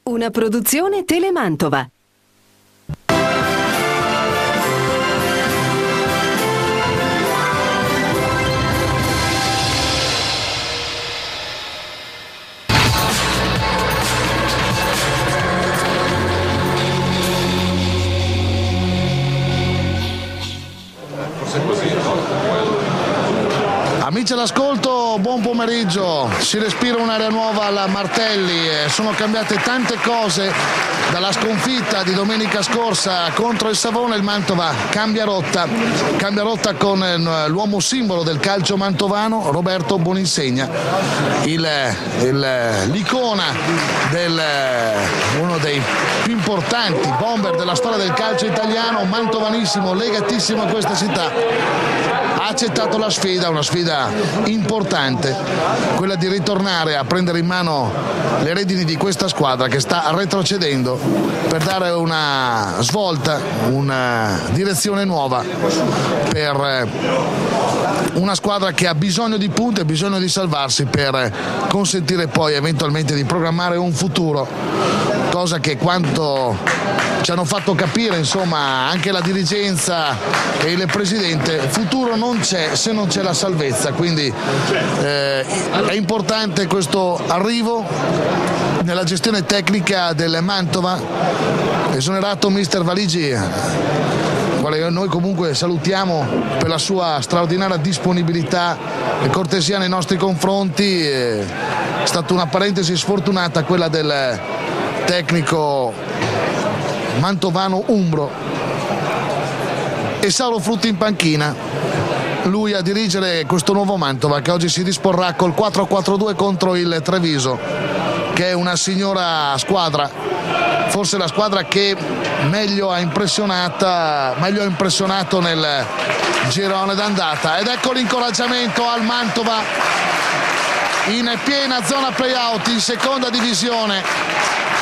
Una produzione Telemantova. Amici all'ascolto, buon pomeriggio. Si respira un'aria nuova alla Martelli. Sono cambiate tante cose dalla sconfitta di domenica scorsa contro il Savona. Il Mantova cambia rotta con l'uomo simbolo del calcio mantovano, Roberto Boninsegna, l'icona uno dei più importanti bomber della storia del calcio italiano, mantovanissimo, legatissimo a questa città. Ha accettato la sfida, una sfida importante, quella di ritornare a prendere in mano le redini di questa squadra che sta retrocedendo, per dare una svolta, una direzione nuova per una squadra che ha bisogno di punti, ha bisogno di salvarsi per consentire poi eventualmente di programmare un futuro, cosa che quanto ci hanno fatto capire insomma anche la dirigenza e il presidente, futuro non c'è se non c'è la salvezza, quindi è importante questo arrivo nella gestione tecnica del Mantova. Esonerato mister Valigi, quale noi comunque salutiamo per la sua straordinaria disponibilità e cortesia nei nostri confronti. È stata una parentesi sfortunata quella del tecnico mantovano umbro, e Sauro Frutti in panchina, lui a dirigere questo nuovo Mantova che oggi si disporrà col 4-4-2 contro il Treviso, che è una signora squadra, forse la squadra che meglio ha impressionato nel girone d'andata. Ed ecco l'incoraggiamento al Mantova in piena zona play-out in seconda divisione,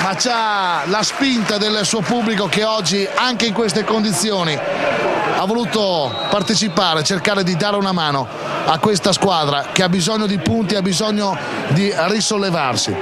ma c'ha la spinta del suo pubblico che oggi anche in queste condizioni ha voluto partecipare, cercare di dare una mano a questa squadra che ha bisogno di punti, ha bisogno di risollevarsi.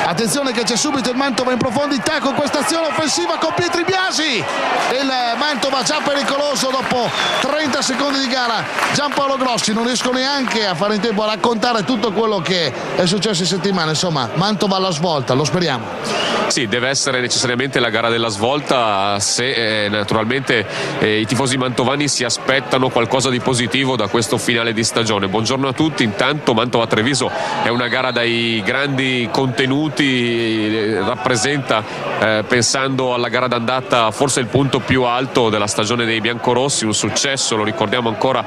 Attenzione che c'è subito il Mantova in profondità con questa azione offensiva con Pietri Biasi, il Mantova già pericoloso dopo 30 secondi di gara. Giampaolo Grossi non riesco neanche a fare in tempo a raccontare tutto quello che è successo in settimana, insomma Mantova alla svolta, lo speriamo. Sì, deve essere necessariamente la gara della svolta se naturalmente i tifosi mantovani si aspettano qualcosa di positivo da questo finale di stagione. Buongiorno a tutti, intanto Mantova-Treviso è una gara dai grandi contenuti, rappresenta pensando alla gara d'andata forse il punto più alto della stagione dei biancorossi, un successo, lo ricordiamo ancora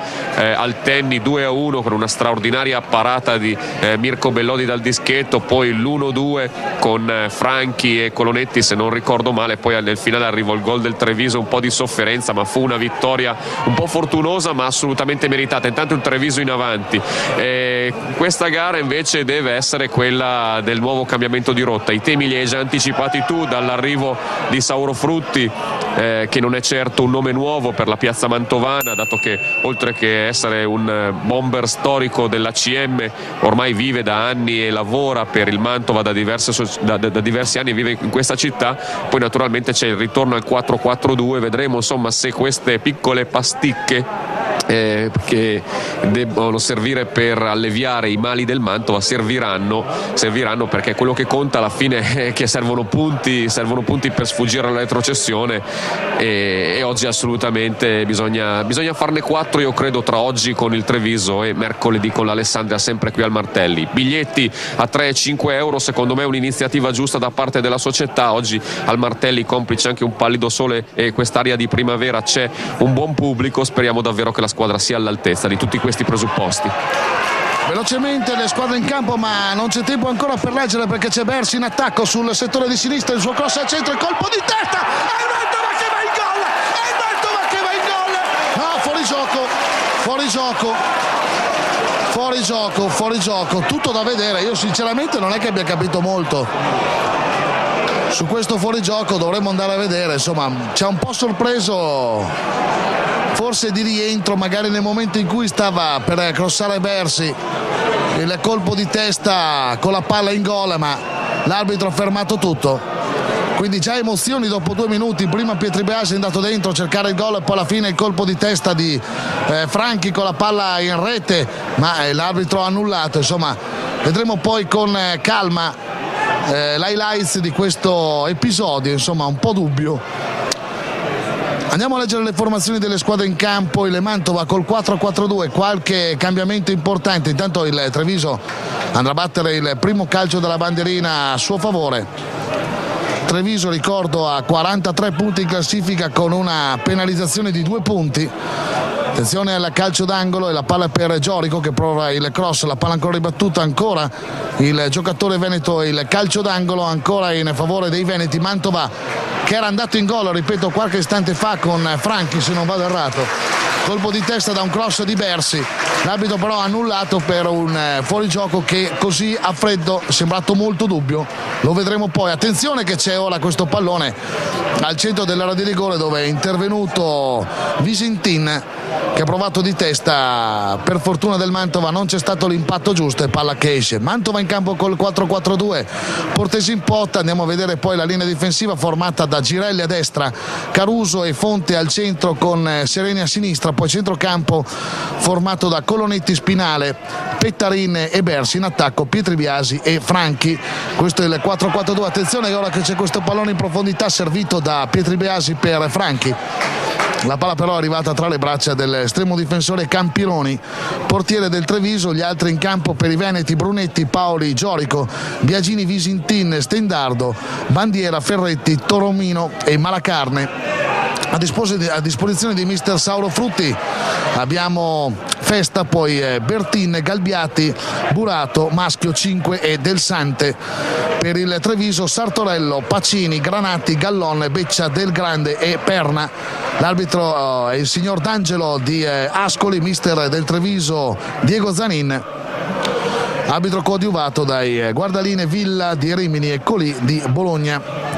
al Tenni 2-1 con una straordinaria parata di Mirko Bellodi dal dischetto, poi l'1-2 con Franchi e Colonetti se non ricordo male, poi nel finale arrivò il gol del Treviso, un po' di sofferenza ma fu una vittoria un po' fortunosa ma assolutamente meritata, intanto il Treviso in avanti. Questa gara invece deve essere quella del nuovo cambiamento di rotta, i temi li hai già anticipati tu, dall'arrivo di Sauro Frutti che non è certo un nome nuovo per la piazza mantovana, dato che oltre che essere un bomber storico dell'ACM ormai vive da anni e lavora per il Mantova da diversi anni, vive in questa città. Poi naturalmente c'è il ritorno al 4-4-2, vedremo insomma se queste piccole pasticche che debbono servire per alleviare i mali del Mantova serviranno, perché quello che conta alla fine è che servono punti per sfuggire alla retrocessione e oggi assolutamente bisogna farne 4, io credo, tra oggi con il Treviso e mercoledì con l'Alessandria, sempre qui al Martelli. Biglietti a 3 e 5 euro, secondo me è un'iniziativa giusta da parte della società. Oggi al Martelli, complice anche un pallido sole e quest'aria di primavera, c'è un buon pubblico, speriamo davvero che la squadra sia all'altezza di tutti questi presupposti. Velocemente le squadre in campo, ma non c'è tempo ancora per leggere perché c'è Bersi in attacco sul settore di sinistra, il suo cross al centro, il colpo di testa, è il Mantova che va in gol, no, fuori gioco, tutto da vedere. Io sinceramente non è che abbia capito molto su questo fuorigioco, dovremmo andare a vedere, insomma ci ha un po' sorpreso, forse di rientro magari nel momento in cui stava per crossare Bersi, il colpo di testa con la palla in gol, ma l'arbitro ha fermato tutto quindi già emozioni dopo 2 minuti. Prima Pietri Biasi è andato dentro a cercare il gol e poi alla fine il colpo di testa di Franchi con la palla in rete, ma l'arbitro ha annullato. Insomma, vedremo poi con calma l'highlights di questo episodio, insomma un po' dubbio. Andiamo a leggere le formazioni delle squadre in campo. Il Mantova col 4-4-2, qualche cambiamento importante. Intanto il Treviso andrà a battere il primo calcio della bandierina a suo favore. Treviso, ricordo, a 43 punti in classifica con una penalizzazione di 2 punti. Attenzione al calcio d'angolo e la palla per Giorico che prova il cross, la palla ancora ribattuta, ancora il giocatore veneto, il calcio d'angolo ancora in favore dei veneti. Mantova che era andato in gol, ripeto, qualche istante fa con Franchi, se non vado errato, colpo di testa da un cross di Bersi, l'arbitro però ha annullato per un fuorigioco che così a freddo è sembrato molto dubbio. Lo vedremo poi. Attenzione che c'è ora questo pallone al centro dell'area di rigore dove è intervenuto Visintin che ha provato di testa, per fortuna del Mantova non c'è stato l'impatto giusto e palla che esce. Mantova in campo col 4-4-2, Portesi in porta. Andiamo a vedere poi la linea difensiva formata da Girelli a destra, Caruso e Fonte al centro con Sereni a sinistra, poi centrocampo formato da Colonetti, Spinale, Pettarin e Bersi, in attacco Pietri Biasi e Franchi. Questo è il 4-4-2. Attenzione ora che c'è questo pallone in profondità servito da Pietri Biasi per Franchi. La palla però è arrivata tra le braccia dell'estremo difensore Campironi, portiere del Treviso. Gli altri in campo per i veneti: Brunetti, Paoli, Giorico, Biagini, Visintin, Stendardo, Bandiera, Ferretti, Toromino e Malacarne. A disposizione di mister Sauro Frutti abbiamo Festa, poi Bertin, Galbiati, Burato, Maschio 5 e Del Sante. Per il Treviso Sartorello, Pacini, Granati, Gallon, Beccia, Del Grande e Perna. L'arbitro è il signor D'Angelo di Ascoli, mister del Treviso Diego Zanin. Arbitro coadiuvato dai guardaline Villa di Rimini e Colì di Bologna.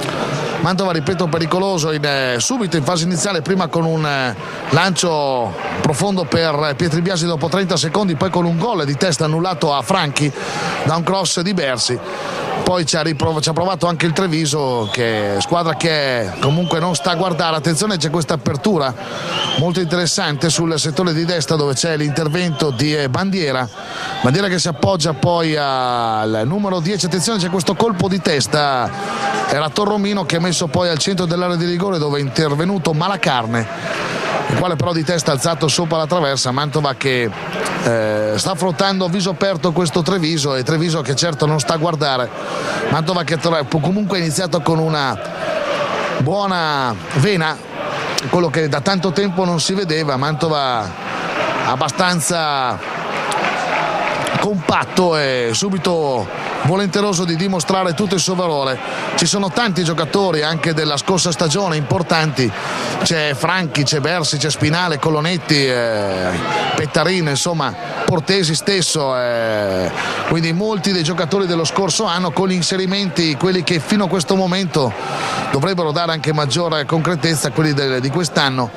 Mantova, ripeto, pericoloso subito in fase iniziale, prima con un lancio profondo per Pietri Biasi dopo 30 secondi, poi con un gol di testa annullato a Franchi da un cross di Bersi. Poi ci ha provato anche il Treviso, che squadra che comunque non sta a guardare. Attenzione, c'è questa apertura molto interessante sul settore di destra dove c'è l'intervento di Bandiera che si appoggia poi al numero 10. Attenzione, c'è questo colpo di testa, era Torromino che ha messo poi al centro dell'area di rigore dove è intervenuto Malacarne, il quale però di testa alzato sopra la traversa. Mantova che sta affrontando a viso aperto questo Treviso, e Treviso che certo non sta a guardare. Mantova che comunque ha iniziato con una buona vena, quello che da tanto tempo non si vedeva. Mantova abbastanza compatto e subito volenteroso di dimostrare tutto il suo valore. Ci sono tanti giocatori anche della scorsa stagione importanti, c'è Franchi, c'è Bersi, c'è Spinale, Colonetti, Pettarin, insomma Portesi stesso, quindi molti dei giocatori dello scorso anno con gli inserimenti, quelli che fino a questo momento dovrebbero dare anche maggiore concretezza, quelli di quest'anno.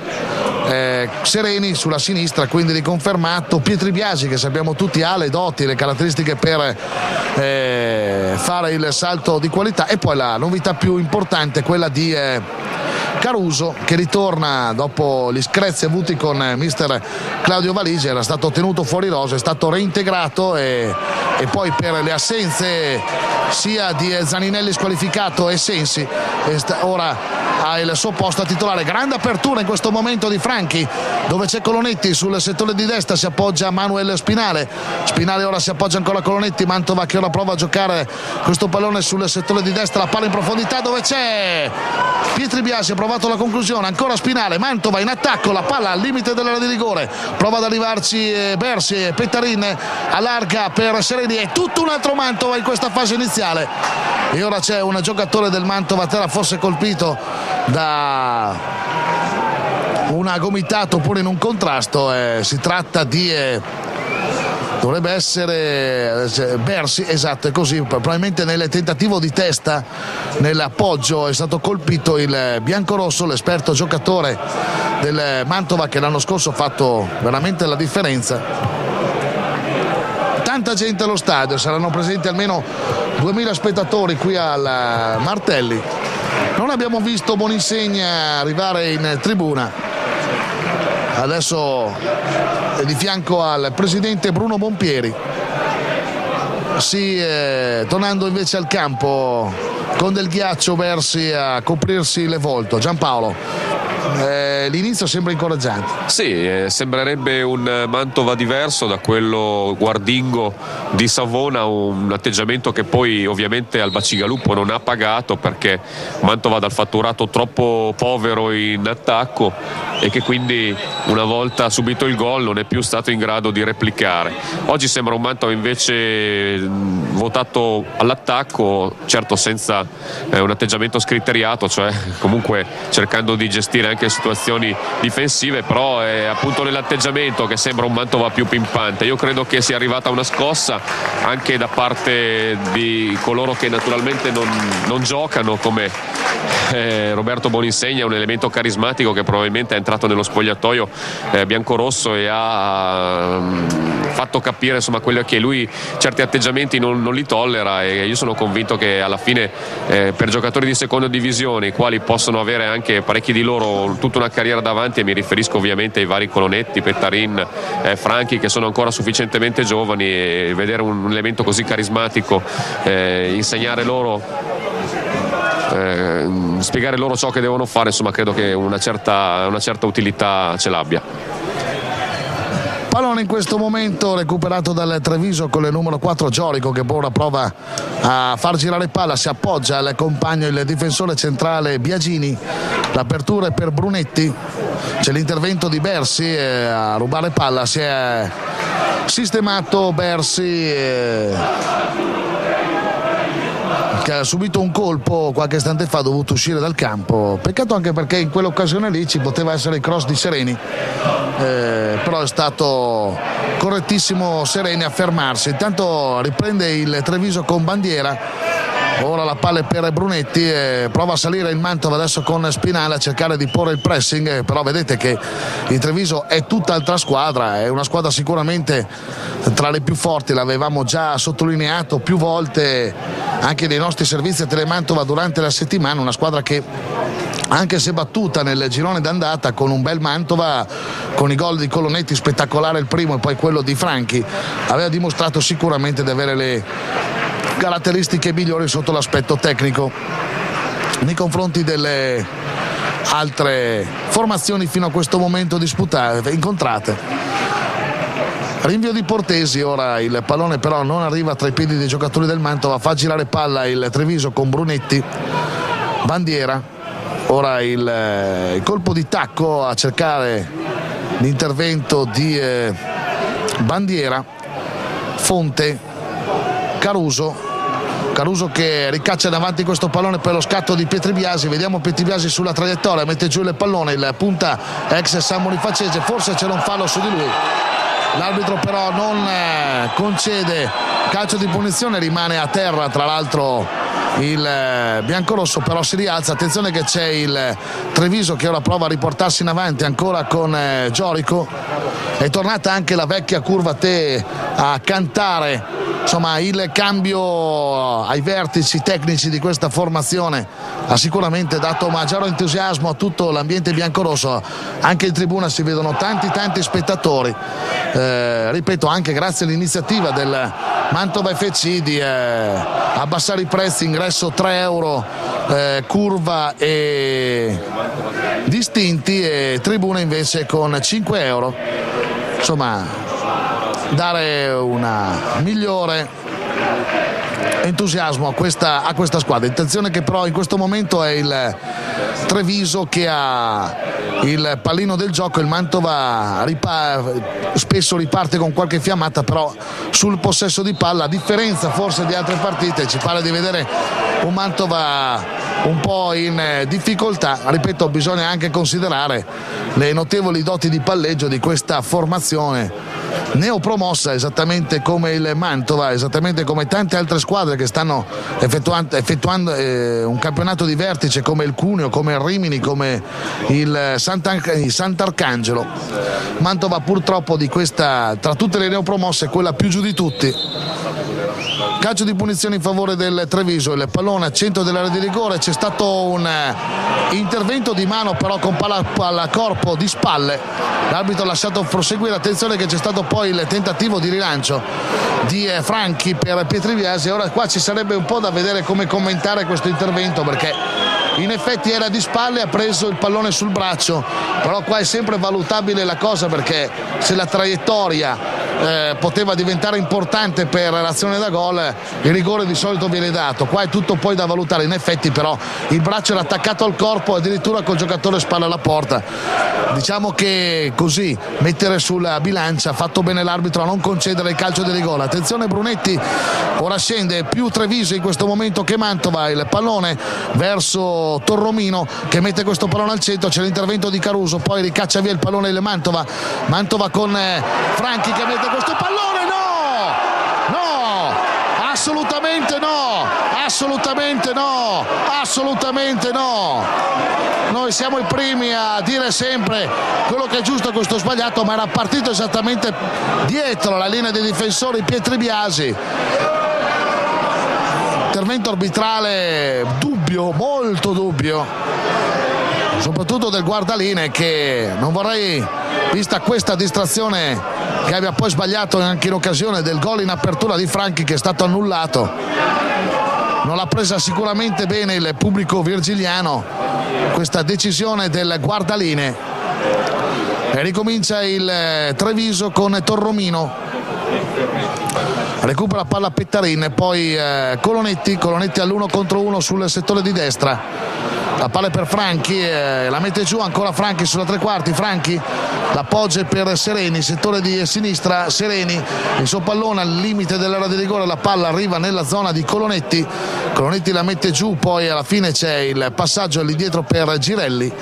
Sereni sulla sinistra, quindi riconfermato Pietri Biasi, che sappiamo tutti ha le doti, le caratteristiche per fare il salto di qualità. E poi la novità più importante è quella di Caruso, che ritorna dopo gli screzi avuti con mister Claudio Valisi. Era stato tenuto fuori rosa, è stato reintegrato e poi per le assenze sia di Zaninelli squalificato e Sensi ora ha il suo posto a titolare. Grande apertura in questo momento di Franchi, dove c'è Colonetti sul settore di destra, si appoggia Manuel Spinale ora si appoggia ancora a Colonetti. Mantova che ora prova a giocare questo pallone sul settore di destra, la palla in profondità dove c'è Pietri Biasi, ha provato la conclusione, ancora Spinale. Mantova in attacco, la palla al limite dell'area di rigore, prova ad arrivarci Bersi, Pettarin allarga per Sereni, è tutto un altro Mantova in questa fase iniziale. E ora c'è un giocatore del Mantova, terra forse colpito da una gomitata oppure in un contrasto, si tratta di dovrebbe essere Bersi, esatto, è così, probabilmente nel tentativo di testa, nell'appoggio è stato colpito il biancorosso, l'esperto giocatore del Mantova che l'anno scorso ha fatto veramente la differenza. Tanta gente allo stadio, saranno presenti almeno 2000 spettatori qui al Martelli. Non abbiamo visto Boninsegna arrivare in tribuna, adesso è di fianco al presidente Bruno Bompieri, tornando invece al campo con del ghiaccio versi a coprirsi il volto. Giampaolo, l'inizio sembra incoraggiante. Sì, sembrerebbe un Mantova diverso da quello guardingo di Savona, un atteggiamento che poi ovviamente al Bacigalupo non ha pagato, perché Mantova dal fatturato troppo povero in attacco e che quindi una volta subito il gol non è più stato in grado di replicare. Oggi sembra un Mantova invece votato all'attacco, certo senza un atteggiamento scriteriato, cioè comunque cercando di gestire anche situazioni difensive, però è appunto nell'atteggiamento che sembra un Mantova più pimpante. Io credo che sia arrivata una scossa anche da parte di coloro che naturalmente non giocano, come Roberto Boninsegna, un elemento carismatico che probabilmente è entrato nello spogliatoio biancorosso e ha fatto capire insomma quello che lui certi atteggiamenti non li tollera, e io sono convinto che alla fine per giocatori di seconda divisione, i quali possono avere anche parecchi di loro tutta una carriera davanti, e mi riferisco ovviamente ai vari Colonetti, Pettarin, Franchi, che sono ancora sufficientemente giovani, e vedere un elemento così carismatico insegnare loro, spiegare loro ciò che devono fare, insomma credo che una certa utilità ce l'abbia. Pallone in questo momento recuperato dal Treviso con il numero 4 Giorico, che ora prova a far girare palla, si appoggia al compagno il difensore centrale Biagini. L'apertura è per Brunetti, c'è l'intervento di Bersi a rubare palla, si è sistemato Bersi che ha subito un colpo qualche istante fa, ha dovuto uscire dal campo. Peccato anche perché in quell'occasione lì ci poteva essere il cross di Sereni, però è stato correttissimo Sereni a fermarsi. Intanto riprende il Treviso con Bandiera. Ora la palla è per Brunetti, prova a salire il Mantova adesso con Spinale a cercare di porre il pressing, però vedete che il Treviso è tutt'altra squadra, è una squadra sicuramente tra le più forti, l'avevamo già sottolineato più volte anche nei nostri servizi a Telemantova durante la settimana, una squadra che anche se battuta nel girone d'andata con un bel Mantova, con i gol di Colonetti spettacolare il primo e poi quello di Franchi, aveva dimostrato sicuramente di avere le caratteristiche migliori sotto l'aspetto tecnico nei confronti delle altre formazioni fino a questo momento incontrate. Rinvio di Portesi, ora il pallone però non arriva tra i piedi dei giocatori del Mantova, fa girare palla il Treviso con Brunetti. Bandiera, ora il colpo di tacco a cercare l'intervento di Bandiera. Fonte, Caruso che ricaccia davanti questo pallone per lo scatto di Pietribiasi. Vediamo Pietribiasi sulla traiettoria, mette giù il pallone, il punta ex San Bonifacese, forse c'era un fallo su di lui, l'arbitro però non concede calcio di punizione, rimane a terra tra l'altro il biancorosso, però si rialza. Attenzione che c'è il Treviso che ora prova a riportarsi in avanti ancora con Giorico. È tornata anche la vecchia curva Te a cantare insomma il cambio ai vertici tecnici di questa formazione, ha sicuramente dato maggiore entusiasmo a tutto l'ambiente biancorosso. Anche in tribuna si vedono tanti spettatori, ripeto, anche grazie all'iniziativa del Mantova FC di abbassare i prezzi, ingresso 3 euro, curva e distinti, e tribuna invece con 5 euro, insomma dare una migliore entusiasmo a questa squadra. Intenzione che però in questo momento è il Treviso che ha il pallino del gioco, il Mantova spesso riparte con qualche fiammata, però sul possesso di palla, a differenza forse di altre partite, ci pare di vedere un Mantova un po' in difficoltà. Ripeto, bisogna anche considerare le notevoli doti di palleggio di questa formazione neopromossa, esattamente come il Mantova, esattamente come tante altre squadre che stanno effettuando un campionato di vertice, come il Cuneo, come il Rimini, come il Sant'Arcangelo. Mantova purtroppo di questa, tra tutte le neopromosse, quella più giù di tutti, calcio di punizione in favore del Treviso, il pallone al centro dell'area di rigore, c'è stato un intervento di mano però con palla corpo di spalle, l'arbitro ha lasciato proseguire. Attenzione che c'è stato poi il tentativo di rilancio di Franchi per Pietribiasi. Ora qua ci sarebbe un po' da vedere come commentare questo intervento, perché in effetti era di spalle, ha preso il pallone sul braccio, però qua è sempre valutabile la cosa, perché se la traiettoria poteva diventare importante per l'azione da gol, il rigore di solito viene dato. Qua è tutto poi da valutare. In effetti però il braccio era attaccato al corpo, addirittura col giocatore spalla alla porta. Diciamo che così mettere sulla bilancia ha fatto bene l'arbitro a non concedere il calcio di rigore. Attenzione Brunetti, ora scende più Treviso in questo momento che Mantova, il pallone verso Torromino che mette questo pallone al centro, c'è l'intervento di Caruso, poi ricaccia via il pallone il Mantova con Franchi che mette questo pallone, assolutamente no. Noi siamo i primi a dire sempre quello che è giusto e questo sbagliato, ma era partito esattamente dietro la linea dei difensori Pietribiasi. Intervento arbitrale dubbio, molto dubbio, soprattutto del guardalinee, che non vorrei, vista questa distrazione, che abbia poi sbagliato anche in occasione del gol in apertura di Franchi che è stato annullato. Non l'ha presa sicuramente bene il pubblico virgiliano questa decisione del guardalinee. E ricomincia il Treviso con Torromino, recupera palla Pettarin, poi Colonetti all'1 contro 1 sul settore di destra. La palla è per Franchi, la mette giù ancora Franchi sulla tre quarti. Franchi l'appoggia per Sereni, settore di sinistra. Sereni, il suo pallone al limite dell'area di rigore, la palla arriva nella zona di Colonetti la mette giù, poi alla fine c'è il passaggio all'indietro per Girelli.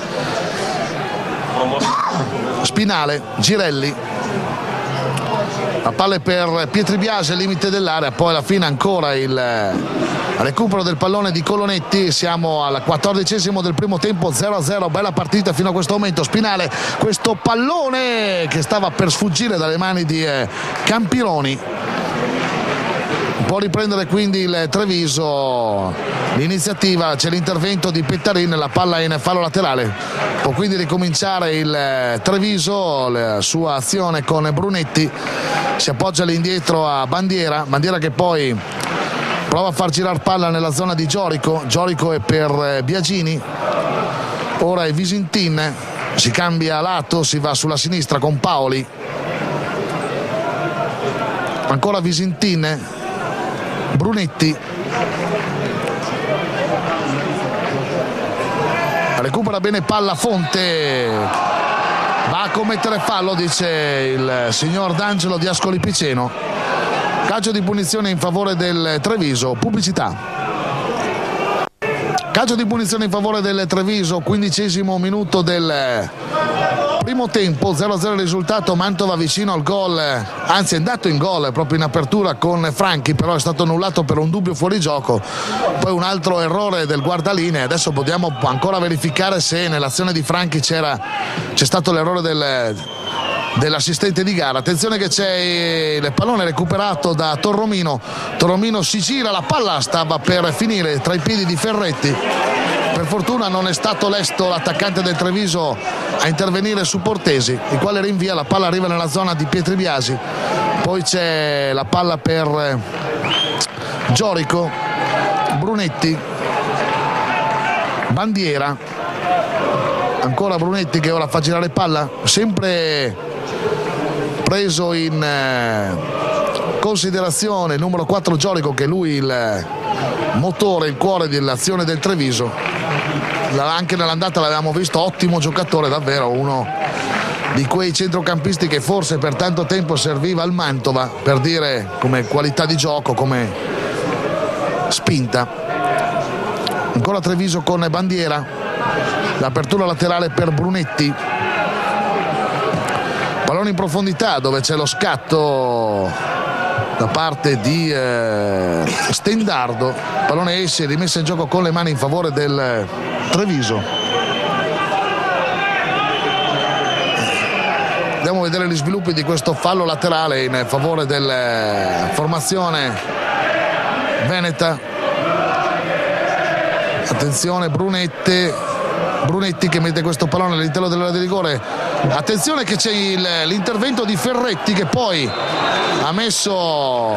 Spinale, Girelli, la palla è per Pietribiasi al limite dell'area, poi alla fine ancora il recupero del pallone di Colonetti. Siamo al 14° del primo tempo, 0-0, bella partita fino a questo momento. Spinale, questo pallone che stava per sfuggire dalle mani di Campironi. Può riprendere quindi il Treviso l'iniziativa, c'è l'intervento di Pettarin, la palla in fallo laterale. Può quindi ricominciare il Treviso la sua azione con Brunetti, si appoggia all'indietro a Bandiera che poi prova a far girare palla nella zona di Giorico è per Biagini. Ora è Visintin, si cambia lato, si va sulla sinistra con Paoli, ancora Visintin, Brunetti, recupera bene palla Fonte, va a commettere fallo, dice il signor D'Angelo di Ascoli Piceno. Calcio di punizione in favore del Treviso. Pubblicità. Calcio di punizione in favore del Treviso, 15° minuto del primo tempo, 0-0 il risultato. Mantova vicino al gol, anzi è andato in gol proprio in apertura con Franchi, però è stato annullato per un dubbio fuorigioco. Poi un altro errore del guardalinee. Adesso possiamo ancora verificare se nell'azione di Franchi c'è stato l'errore dell'assistente di gara. Attenzione che c'è il pallone recuperato da Torromino si gira, la palla stava per finire tra i piedi di Ferretti. Per fortuna non è stato lesto l'attaccante del Treviso a intervenire su Portesi, il quale rinvia, la palla arriva nella zona di Pietribiasi, poi c'è la palla per Giorico, Brunetti, Bandiera, ancora Brunetti che ora fa girare palla, sempre preso in considerazione il numero 4 Giorico, che è lui il motore, il cuore dell'azione del Treviso. Anche nell'andata l'avevamo visto, ottimo giocatore, davvero uno di quei centrocampisti che forse per tanto tempo serviva al Mantova, per dire, come qualità di gioco, come spinta. Ancora Treviso con Bandiera, l'apertura laterale per Brunetti, pallone in profondità dove c'è lo scatto da parte di Stendardo, pallone esce, rimessa in gioco con le mani in favore del Treviso. Andiamo a vedere gli sviluppi di questo fallo laterale in favore della formazione veneta. Attenzione Brunetti che mette questo pallone all'interno dell'area di rigore. Attenzione che c'è l'intervento di Ferretti che poi ha messo,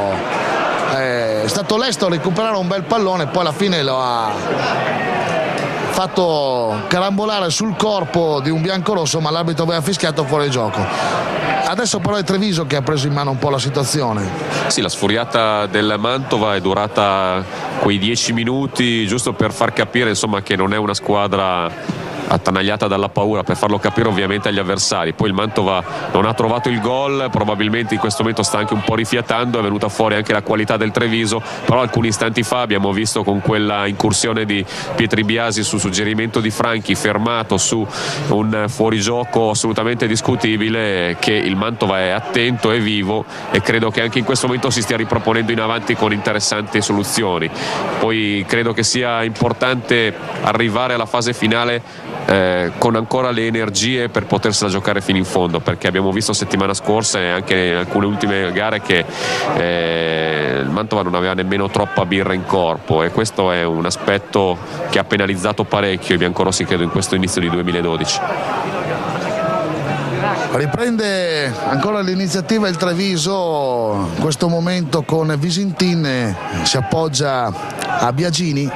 è stato lesto a recuperare un bel pallone, poi alla fine lo ha fatto carambolare sul corpo di un biancorosso, ma l'arbitro aveva fischiato fuori gioco. Adesso però è Treviso che ha preso in mano un po' la situazione. Sì, la sfuriata del Mantova è durata quei 10 minuti giusto per far capire, insomma, che non è una squadra attanagliata dalla paura, per farlo capire ovviamente agli avversari. Poi il Mantova non ha trovato il gol, probabilmente in questo momento sta anche un po' rifiatando, è venuta fuori anche la qualità del Treviso, però alcuni istanti fa abbiamo visto con quella incursione di Pietri Biasi su suggerimento di Franchi, fermato su un fuorigioco assolutamente discutibile, che il Mantova è attento e vivo, e credo che anche in questo momento si stia riproponendo in avanti con interessanti soluzioni. Poi credo che sia importante arrivare alla fase finale con ancora le energie per potersela giocare fino in fondo, perché abbiamo visto settimana scorsa e anche in alcune ultime gare che il Mantova non aveva nemmeno troppa birra in corpo, e questo è un aspetto che ha penalizzato parecchio i biancorossi, credo, in questo inizio di 2012. Riprende ancora l'iniziativa il Treviso, in questo momento con Visintin, si appoggia a Biagini.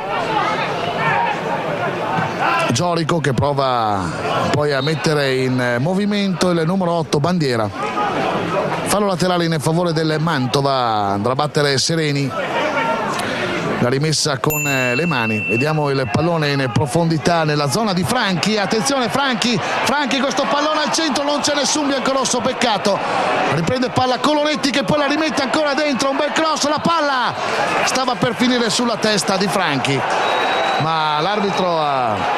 Giorico che prova poi a mettere in movimento il numero 8 Bandiera. Fallo laterale in favore del Mantova, andrà a battere Sereni. La rimessa con le mani, vediamo il pallone in profondità nella zona di Franchi. Attenzione Franchi, questo pallone al centro, non c'è nessun biancorosso, peccato. Riprende palla Colonetti che poi la rimette ancora dentro, un bel cross, la palla stava per finire sulla testa di Franchi, ma l'arbitro ha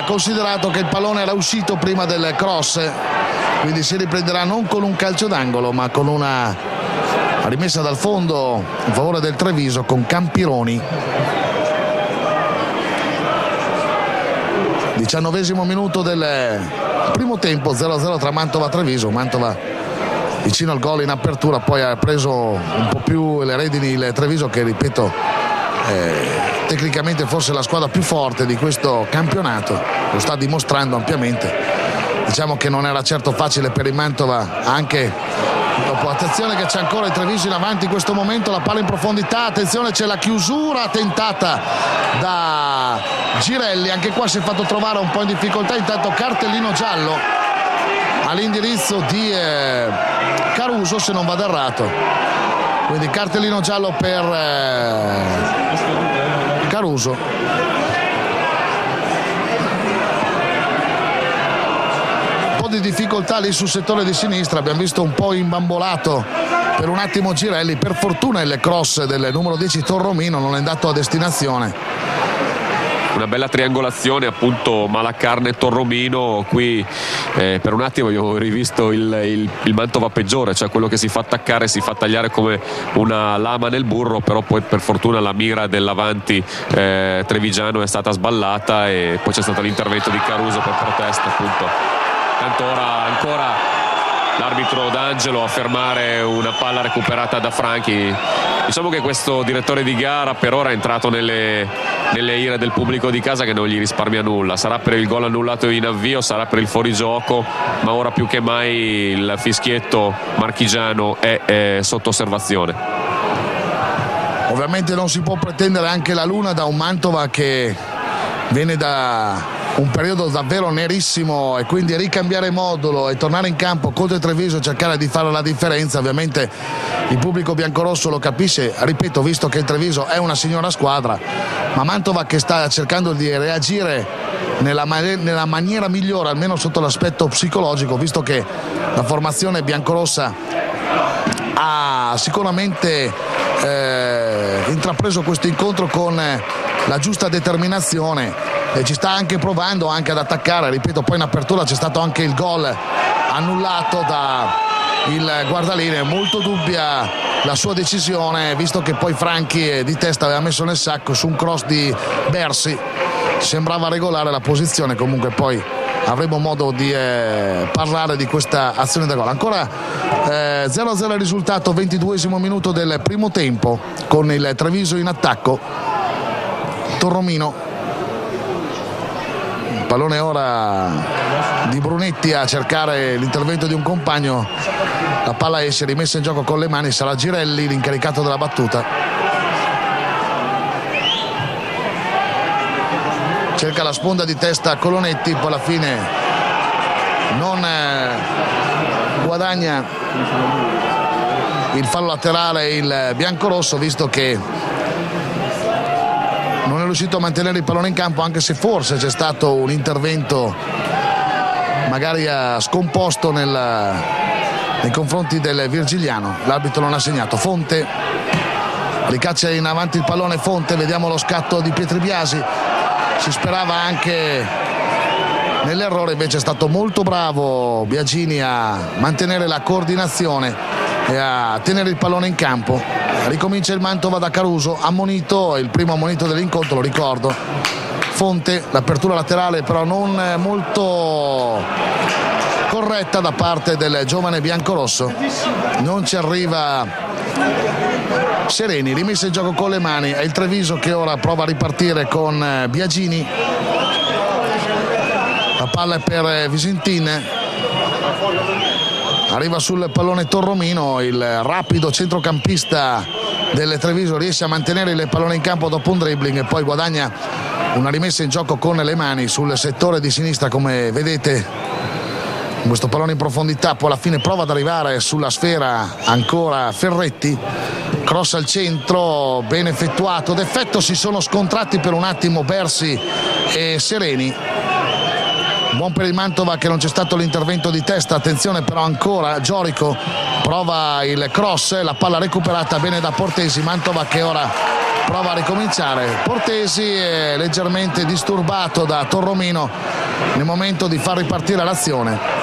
considerato che il pallone era uscito prima del cross, quindi si riprenderà non con un calcio d'angolo ma con una rimessa dal fondo in favore del Treviso con Campironi. 19° minuto del primo tempo, 0-0 tra Mantova e Treviso. Mantova vicino al gol in apertura, poi ha preso un po' più le redini il Treviso, che ripeto tecnicamente forse la squadra più forte di questo campionato, lo sta dimostrando ampiamente. Diciamo che non era certo facile per il Mantova, anche dopo. Attenzione che c'è ancora il Treviso in avanti in questo momento, la palla in profondità, attenzione c'è la chiusura tentata da Girelli, anche qua si è fatto trovare un po' in difficoltà, intanto cartellino giallo all'indirizzo di Caruso se non vado errato, quindi cartellino giallo per Caruso. Un po' di difficoltà lì sul settore di sinistra, abbiamo visto un po' imbambolato per un attimo Girelli, per fortuna il cross del numero 10 Torromino non è andato a destinazione. Una bella triangolazione, appunto, Malacarne e Torromino. Qui per un attimo abbiamo rivisto il Mantova peggiore, cioè quello che si fa attaccare, si fa tagliare come una lama nel burro, però poi per fortuna la mira dell'avanti trevigiano è stata sballata e poi c'è stato l'intervento di Caruso per protesta, appunto. Tanto ora ancora l'arbitro D'Angelo a fermare una palla recuperata da Franchi. Diciamo che questo direttore di gara per ora è entrato nelle ire del pubblico di casa, che non gli risparmia nulla. Sarà per il gol annullato in avvio, sarà per il fuorigioco, ma ora più che mai il fischietto marchigiano è sotto osservazione. Ovviamente non si può pretendere anche la luna da un Mantova che viene da un periodo davvero nerissimo, e quindi ricambiare modulo e tornare in campo contro il Treviso e cercare di fare la differenza. Ovviamente il pubblico biancorosso lo capisce, ripeto, visto che il Treviso è una signora squadra, ma Mantova che sta cercando di reagire nella maniera migliore, almeno sotto l'aspetto psicologico, visto che la formazione biancorossa ha sicuramente intrapreso questo incontro con la giusta determinazione e ci sta anche provando anche ad attaccare. Ripeto, poi in apertura c'è stato anche il gol annullato da il guardalinee, molto dubbia la sua decisione, visto che poi Franchi di testa aveva messo nel sacco su un cross di Bersi, sembrava regolare la posizione, comunque poi avremo modo di parlare di questa azione da gol. Ancora 0-0 il risultato, 22esimo minuto del primo tempo, con il Treviso in attacco. Torromino, pallone ora di Brunetti a cercare l'intervento di un compagno, la palla esce, rimessa in gioco con le mani, sarà Girelli l'incaricato della battuta. Cerca la sponda di testa Colonetti, poi alla fine non guadagna il fallo laterale il biancorosso, visto che non è riuscito a mantenere il pallone in campo, anche se forse c'è stato un intervento magari scomposto nei confronti del virgiliano. L'arbitro non ha segnato. Fonte ricaccia in avanti il pallone, Fonte, vediamo lo scatto di Pietribiasi. Si sperava anche nell'errore, invece è stato molto bravo Biagini a mantenere la coordinazione e a tenere il pallone in campo. Ricomincia il Mantova da Caruso, ammonito, il primo ammonito dell'incontro, lo ricordo. Fonte, l'apertura laterale però non molto corretta da parte del giovane biancorosso, non ci arriva Sereni. Rimessa in gioco con le mani, è il Treviso che ora prova a ripartire con Biagini. La palla è per Visintin, arriva sul pallone Torromino, il rapido centrocampista del Treviso riesce a mantenere il pallone in campo dopo un dribbling e poi guadagna una rimessa in gioco con le mani sul settore di sinistra, come vedete. Questo pallone in profondità, poi alla fine prova ad arrivare sulla sfera ancora Ferretti, cross al centro, ben effettuato. D'effetto si sono scontrati per un attimo Bersi e Sereni. Buon per il Mantova che non c'è stato l'intervento di testa, attenzione però ancora Giorico, prova il cross, la palla recuperata bene da Portesi. Mantova che ora prova a ricominciare. Portesi è leggermente disturbato da Torromino nel momento di far ripartire l'azione.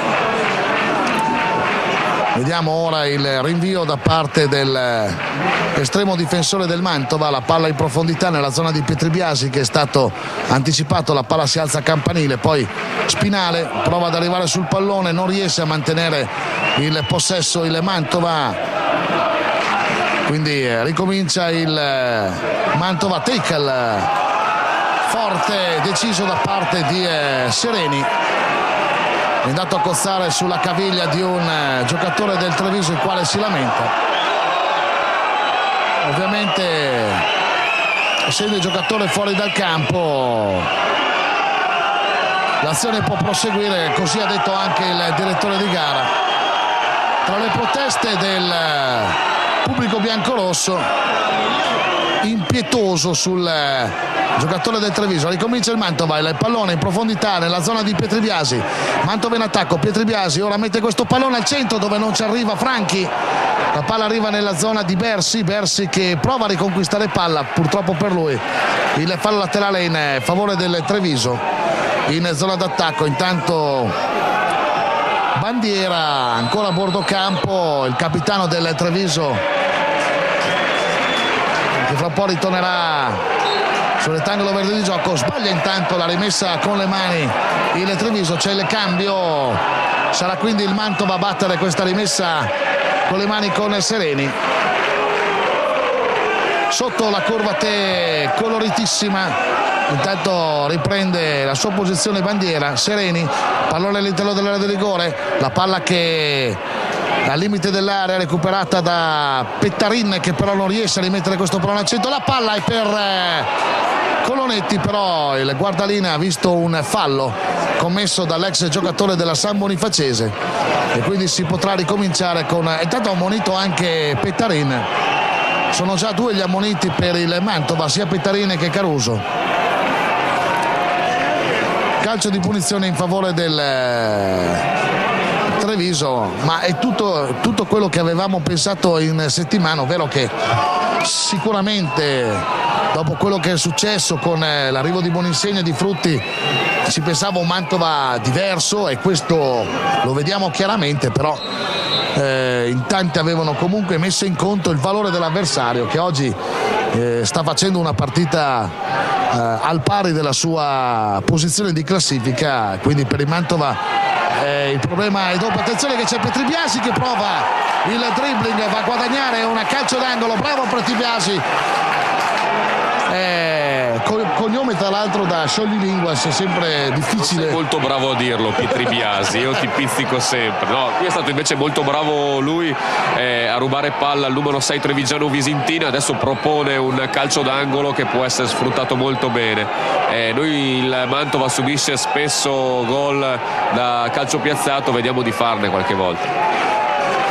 Vediamo ora il rinvio da parte dell'estremo difensore del Mantova, la palla in profondità nella zona di Pietribiasi che è stato anticipato, la palla si alza a campanile, poi Spinale prova ad arrivare sul pallone, non riesce a mantenere il possesso il Mantova, quindi ricomincia il Mantova. Tackle forte, deciso da parte di Sereni, è andato a cozzare sulla caviglia di un giocatore del Treviso, il quale si lamenta. Ovviamente, essendo il giocatore fuori dal campo, l'azione può proseguire, così ha detto anche il direttore di gara. Tra le proteste del pubblico biancorosso, impietoso sul giocatore del Treviso. Ricomincia il Mantova, il pallone in profondità nella zona di Pietribiasi. Mantova in attacco, Pietribiasi ora mette questo pallone al centro dove non ci arriva Franchi. La palla arriva nella zona di Bersi che prova a riconquistare palla, purtroppo per lui il fallo laterale in favore del Treviso in zona d'attacco. Intanto Bandiera ancora a bordo campo, il capitano del Treviso, che fra un po' ritornerà sul rettangolo verde di gioco. Sbaglia intanto la rimessa con le mani il Treviso, c'è il cambio, sarà quindi il Mantova a battere questa rimessa con le mani con Sereni. Sotto la curva T coloritissima, intanto riprende la sua posizione Bandiera. Sereni, pallone all'interno dell'area di rigore, la palla che al limite dell'area recuperata da Pettarin, che però non riesce a rimettere questo pallone al centro. La palla è per Colonetti, però il guardalina ha visto un fallo commesso dall'ex giocatore della San Bonifacese e quindi si potrà ricominciare con... Intanto ha ammonito anche Pettarin, sono già due gli ammoniti per il Mantova, sia Pettarin che Caruso. Calcio di punizione in favore del Treviso, ma è tutto quello che avevamo pensato in settimana, ovvero che sicuramente dopo quello che è successo con l'arrivo di Boninsegna e di Frutti si pensava un Mantova diverso, e questo lo vediamo chiaramente, però in tanti avevano comunque messo in conto il valore dell'avversario, che oggi sta facendo una partita al pari della sua posizione di classifica, quindi per il Mantova il problema è dopo. Attenzione che c'è Petribiasi che prova il dribbling, va a guadagnare una calcio d'angolo, bravo Petribiasi, cognome tra l'altro da scioglilingua, è sempre difficile. Sei molto bravo a dirlo, Petribiasi, io ti pizzico sempre. No, qui è stato invece molto bravo lui a rubare palla al numero 6 trevigiano Visintina. Adesso propone un calcio d'angolo che può essere sfruttato molto bene. Il Mantova subisce spesso gol da calcio piazzato, vediamo di farne qualche volta.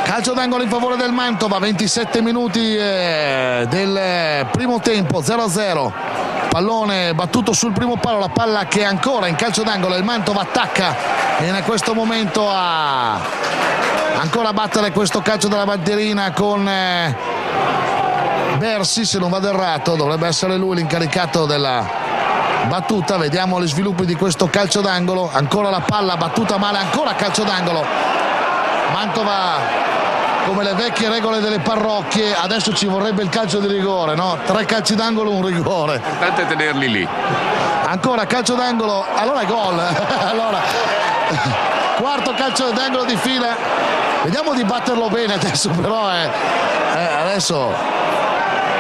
Calcio d'angolo in favore del Mantova, 27 minuti del primo tempo, 0-0. Pallone battuto sul primo palo, la palla che è ancora in calcio d'angolo, il Mantova attacca e in questo momento a ancora battere questo calcio della bandierina con Bersi, se non vado errato dovrebbe essere lui l'incaricato della battuta. Vediamo gli sviluppi di questo calcio d'angolo, ancora la palla battuta male, ancora calcio d'angolo. Mantova come le vecchie regole delle parrocchie, adesso ci vorrebbe il calcio di rigore, no? 3 calci d'angolo, un rigore. L'importante è tenerli lì. Ancora calcio d'angolo, allora è gol. Allora, quarto calcio d'angolo di fila. Vediamo di batterlo bene adesso, però adesso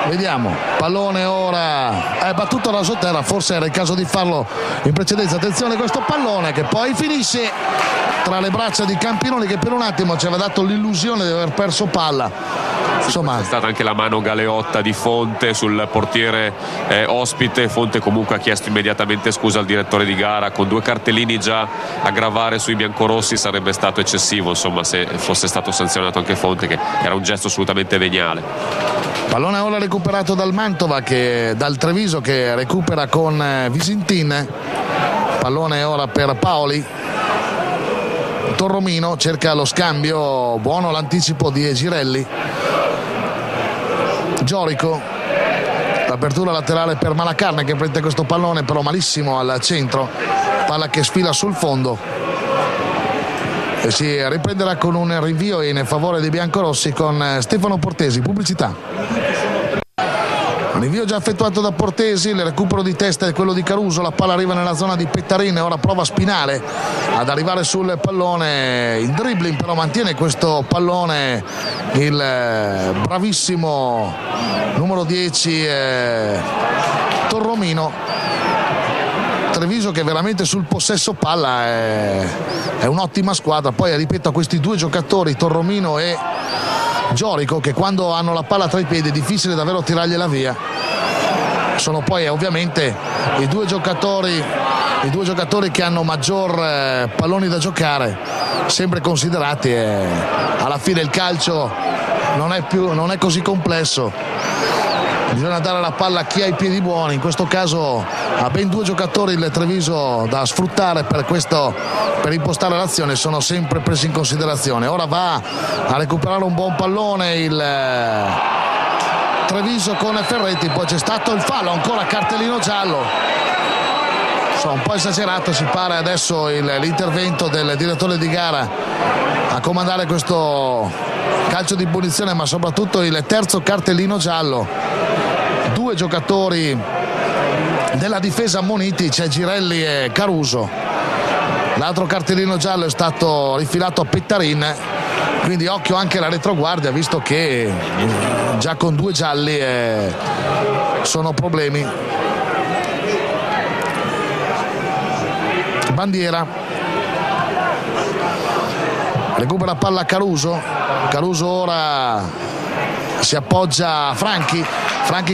vediamo. Pallone ora è battuto da sotterra, forse era il caso di farlo in precedenza. Attenzione questo pallone che poi finisce tra le braccia di Campinoli, che per un attimo ci aveva dato l'illusione di aver perso palla. Insomma, c'è stata anche la mano galeotta di Fonte sul portiere ospite. Fonte comunque ha chiesto immediatamente scusa al direttore di gara. Con 2 cartellini già a gravare sui biancorossi sarebbe stato eccessivo, insomma, se fosse stato sanzionato anche Fonte, che era un gesto assolutamente veniale. Pallone ora recuperato dal Mantova, dal Treviso, che recupera con Visintin. Pallone ora per Paoli. Torromino cerca lo scambio, buono l'anticipo di Girelli. Giorico, l'apertura laterale per Malacarne che prende questo pallone però malissimo al centro, palla che sfila sul fondo e si riprenderà con un rinvio in favore dei biancorossi con Stefano Portesi. Pubblicità. Rinvio già effettuato da Portesi, il recupero di testa è quello di Caruso, la palla arriva nella zona di Pettarin, ora prova Spinale ad arrivare sul pallone, il dribbling però mantiene questo pallone il bravissimo numero 10 Torromino. Treviso che veramente sul possesso palla è un'ottima squadra, poi ripeto a questi 2 giocatori Torromino e Giorico che quando hanno la palla tra i piedi è difficile davvero tirargliela via. Sono poi ovviamente i due giocatori che hanno maggior palloni da giocare, sempre considerati, e alla fine il calcio non è così complesso, bisogna dare la palla a chi ha i piedi buoni. In questo caso ha ben 2 giocatori il Treviso da sfruttare per impostare l'azione, sono sempre presi in considerazione. Ora va a recuperare un buon pallone il Treviso con Ferretti, poi c'è stato il fallo, ancora cartellino giallo, un po' esagerato. Si pare adesso l'intervento del direttore di gara a comandare questo calcio di punizione, ma soprattutto il terzo cartellino giallo. 2 giocatori della difesa ammoniti, c'è Girelli e Caruso. L'altro cartellino giallo è stato rifilato a Pettarin, quindi occhio anche alla retroguardia, visto che già con 2 gialli sono problemi. Bandiera recupera palla Caruso ora si appoggia a Franchi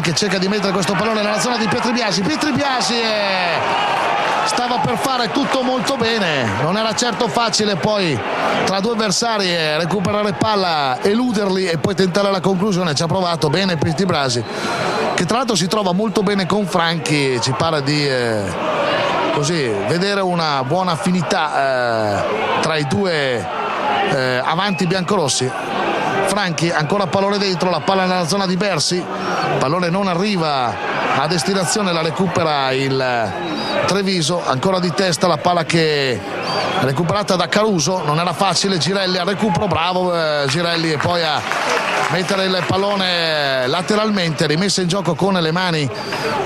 che cerca di mettere questo pallone nella zona di Petribiasi stava per fare tutto molto bene, non era certo facile poi tra 2 avversari recuperare palla, eluderli e poi tentare la conclusione. Ci ha provato bene Petribiasi, che tra l'altro si trova molto bene con Franchi, ci pare di così vedere una buona affinità tra i 2 avanti biancorossi. Franchi ancora pallone dentro, la palla nella zona di Bersi, pallone non arriva a destinazione, la recupera il Treviso, ancora di testa la palla che recuperata da Caruso, non era facile, Girelli al recupero, bravo Girelli, e poi a mettere il pallone lateralmente, rimessa in gioco con le mani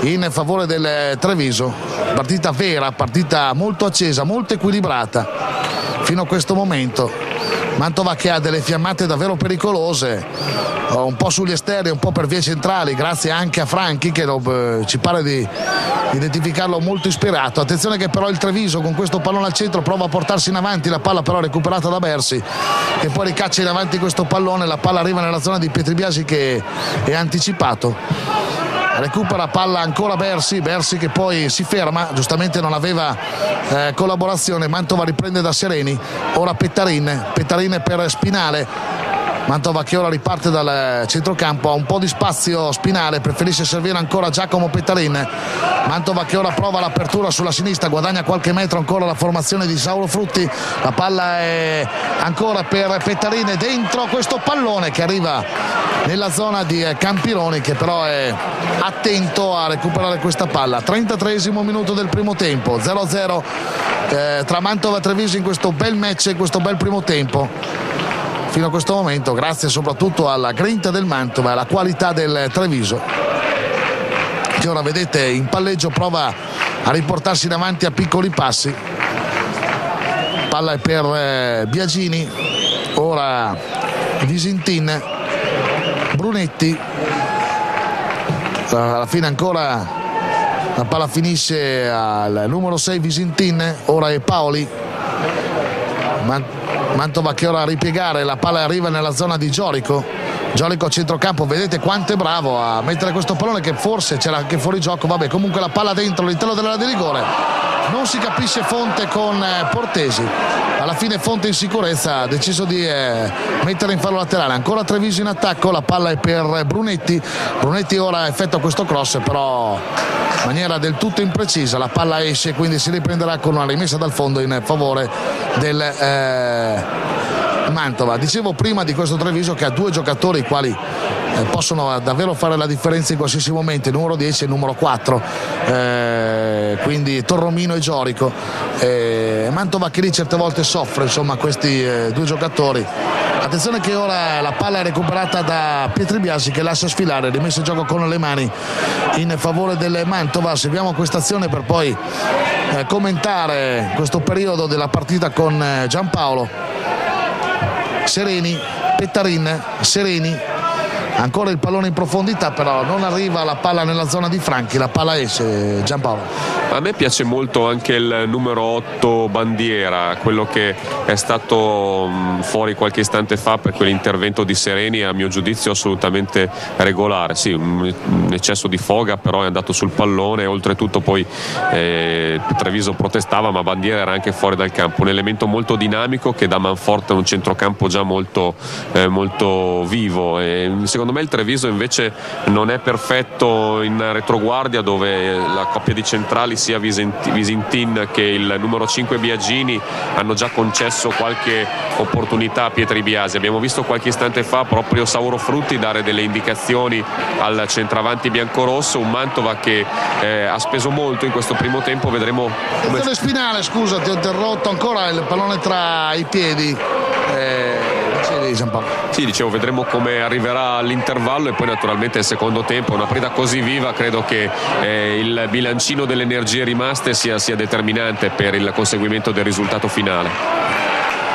in favore del Treviso. Partita vera, partita molto accesa, molto equilibrata fino a questo momento. Mantova che ha delle fiammate davvero pericolose, un po' sugli esterni, un po' per vie centrali, grazie anche a Franchi che ci pare di identificarlo molto ispirato. Attenzione che però il Treviso con questo pallone al centro prova a portarsi in avanti, la palla però recuperata da Bersi che poi ricaccia in avanti questo pallone, la palla arriva nella zona di Pietribiasi che è anticipato. Recupera palla ancora Bersi che poi si ferma, giustamente non aveva collaborazione. Mantova riprende da Sereni, ora Pettarin per Spinale. Mantova che ora riparte dal centrocampo, ha un po' di spazio Spinale, preferisce servire ancora Giacomo Pettarin. Mantova che ora prova l'apertura sulla sinistra, guadagna qualche metro ancora la formazione di Sauro Frutti, la palla è ancora per Pettarin, dentro questo pallone che arriva nella zona di Campironi che però è attento a recuperare questa palla. 33esimo minuto del primo tempo, 0-0 tra Mantova e Treviso in questo bel match, in questo bel primo tempo fino a questo momento, grazie soprattutto alla grinta del Mantova e alla qualità del Treviso che ora vedete in palleggio prova a riportarsi in avanti a piccoli passi. Palla è per Biagini, ora Visintin, Brunetti, alla fine ancora la palla finisce al numero 6 Visintin, ora è Paoli. Mantova che ora a ripiegare, la palla arriva nella zona di Giorico a centrocampo, vedete quanto è bravo a mettere questo pallone che forse c'era anche fuori gioco, vabbè comunque la palla dentro all'interno dell'area di rigore, non si capisce Fonte con Portesi, alla fine Fonte in sicurezza ha deciso di mettere in fallo laterale, ancora Treviso in attacco, la palla è per Brunetti ora effettua questo cross però in maniera del tutto imprecisa, la palla esce, quindi si riprenderà con una rimessa dal fondo in favore del Mantova. Dicevo prima di questo Treviso che ha due giocatori i quali possono davvero fare la differenza in qualsiasi momento, il numero 10 e il numero 4, quindi Torromino e Giorico. Mantova che lì certe volte soffre, insomma, questi due giocatori. Attenzione che ora la palla è recuperata da Pietribiasi che lascia sfilare, rimessa in gioco con le mani in favore del Mantova. Seguiamo questa azione per poi commentare questo periodo della partita con Giampaolo. Sereni, Pettarin, Sereni, ancora il pallone in profondità però non arriva la palla nella zona di Franchi, la palla esce. Giampaolo. A me piace molto anche il numero 8 Bandiera, quello che è stato fuori qualche istante fa per quell'intervento di Sereni, a mio giudizio assolutamente regolare, sì, un eccesso di foga però è andato sul pallone e oltretutto poi Treviso protestava ma Bandiera era anche fuori dal campo, un elemento molto dinamico che dà manforte a un centrocampo già molto vivo e secondo me il Treviso invece non è perfetto in retroguardia dove la coppia di centrali sia Visintin che il numero 5 Biagini hanno già concesso qualche opportunità a Pietribiasi. Abbiamo visto qualche istante fa proprio Sauro Frutti dare delle indicazioni al centravanti biancorosso, un Mantova che ha speso molto in questo primo tempo, vedremo come... Spinale, scusa, ti ho interrotto, ancora il pallone tra i piedi. Sì, dicevo, vedremo come arriverà all'intervallo e poi naturalmente il secondo tempo, una partita così viva, credo che il bilancino delle energie rimaste sia determinante per il conseguimento del risultato finale.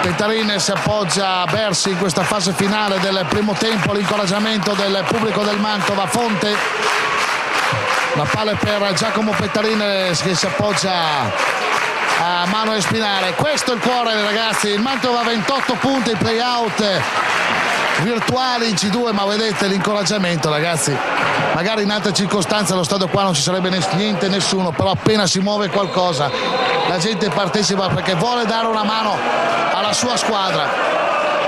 Pettarin si appoggia a Bersi in questa fase finale del primo tempo, l'incoraggiamento del pubblico del Mantova. Fonte, la palla è per Giacomo Pettarin che si appoggia a Manuel Spinale. Questo è il cuore ragazzi, il Mantova 28 punti, play out virtuali in C2, ma vedete l'incoraggiamento ragazzi, magari in altre circostanze allo stadio qua non ci sarebbe niente, nessuno, però appena si muove qualcosa la gente partecipa perché vuole dare una mano alla sua squadra.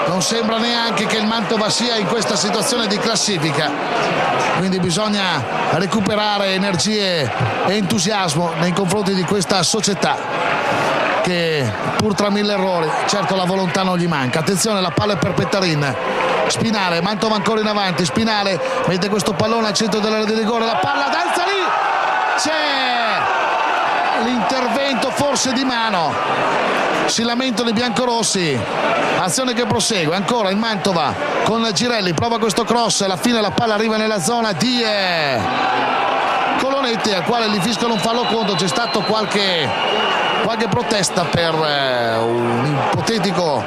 Non sembra neanche che il Mantova sia in questa situazione di classifica, quindi bisogna recuperare energie e entusiasmo nei confronti di questa società che pur tra mille errori certo la volontà non gli manca. Attenzione, la palla è per Pettarin, Spinale, Mantova ancora in avanti, Spinale mette questo pallone al centro dell'area di rigore, la palla danza lì, c'è l'intervento forse di mano, si lamentano i biancorossi, azione che prosegue, ancora il Mantova con Girelli, prova questo cross, alla fine la palla arriva nella zona di Colonetti, al quale gli fiscano un fallo contro. C'è stato qualche protesta per un ipotetico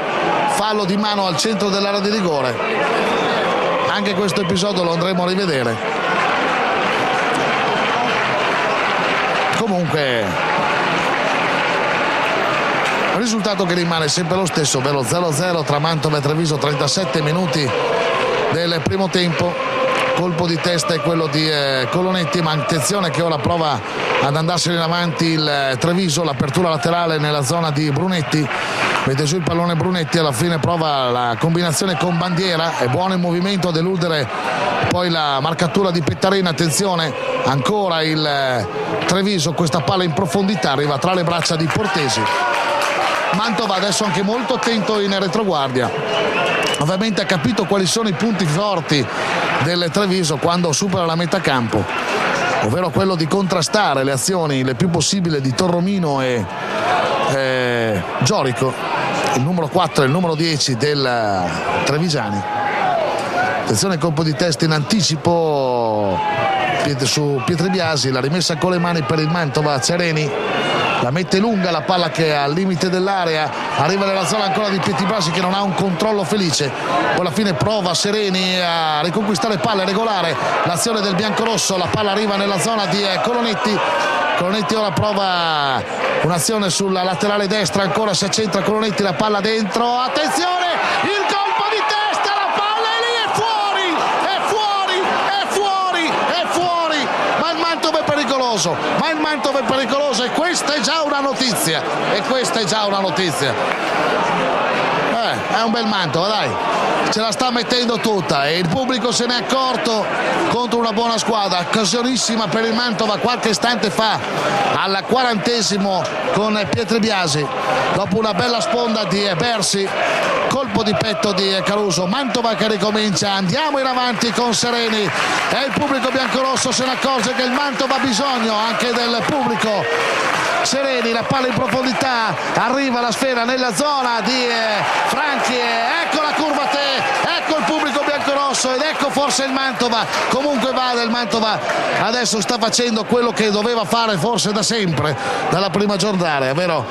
fallo di mano al centro dell'area di rigore. Anche questo episodio lo andremo a rivedere. Comunque risultato che rimane sempre lo stesso, ovvero 0-0 tra Mantova e Treviso, 37 minuti del primo tempo. Colpo di testa è quello di Colonetti, ma attenzione che ora prova ad andarsene in avanti il Treviso, l'apertura laterale nella zona di Brunetti, mette giù il pallone Brunetti, alla fine prova la combinazione con Bandiera, è buono il movimento ad eludere poi la marcatura di Pettarina. Attenzione ancora il Treviso, questa palla in profondità arriva tra le braccia di Portesi. Mantova adesso anche molto attento in retroguardia, ovviamente ha capito quali sono i punti forti del Treviso quando supera la metà campo, ovvero quello di contrastare le azioni le più possibili di Torromino e Giorico, il numero 4 e il numero 10 del Trevigiani. Attenzione, colpo di testa in anticipo su Pietribiasi, la rimessa con le mani per il Mantova. Sereni la mette lunga, la palla che è al limite dell'area, arriva nella zona ancora di Pietribiasi che non ha un controllo felice, poi alla fine prova Sereni a riconquistare palla, regolare l'azione del biancorosso, la palla arriva nella zona di Colonetti. Colonetti ora prova un'azione sulla laterale destra, ancora si accentra Colonetti, la palla dentro, attenzione, il colpo di testa, la palla è lì, è fuori, ma il Mantova è pericoloso, e questa è già una notizia, è un bel Mantova, dai, ce la sta mettendo tutta e il pubblico se n'è accorto contro una buona squadra. Occasionissima per il Mantova qualche istante fa al 40esimo con Pietribiasi, dopo una bella sponda di Bersi, colpo di petto di Caruso. Mantova che ricomincia, andiamo in avanti con Sereni e il pubblico biancorosso se ne accorge che il Mantova ha bisogno anche del pubblico. Sereni, la palla in profondità, arriva la sfera nella zona di Franchi, ecco la curva a te, ecco il pubblico biancorosso ed ecco forse il Mantova. Comunque vada, il Mantova adesso sta facendo quello che doveva fare forse da sempre, dalla prima giornata, ovvero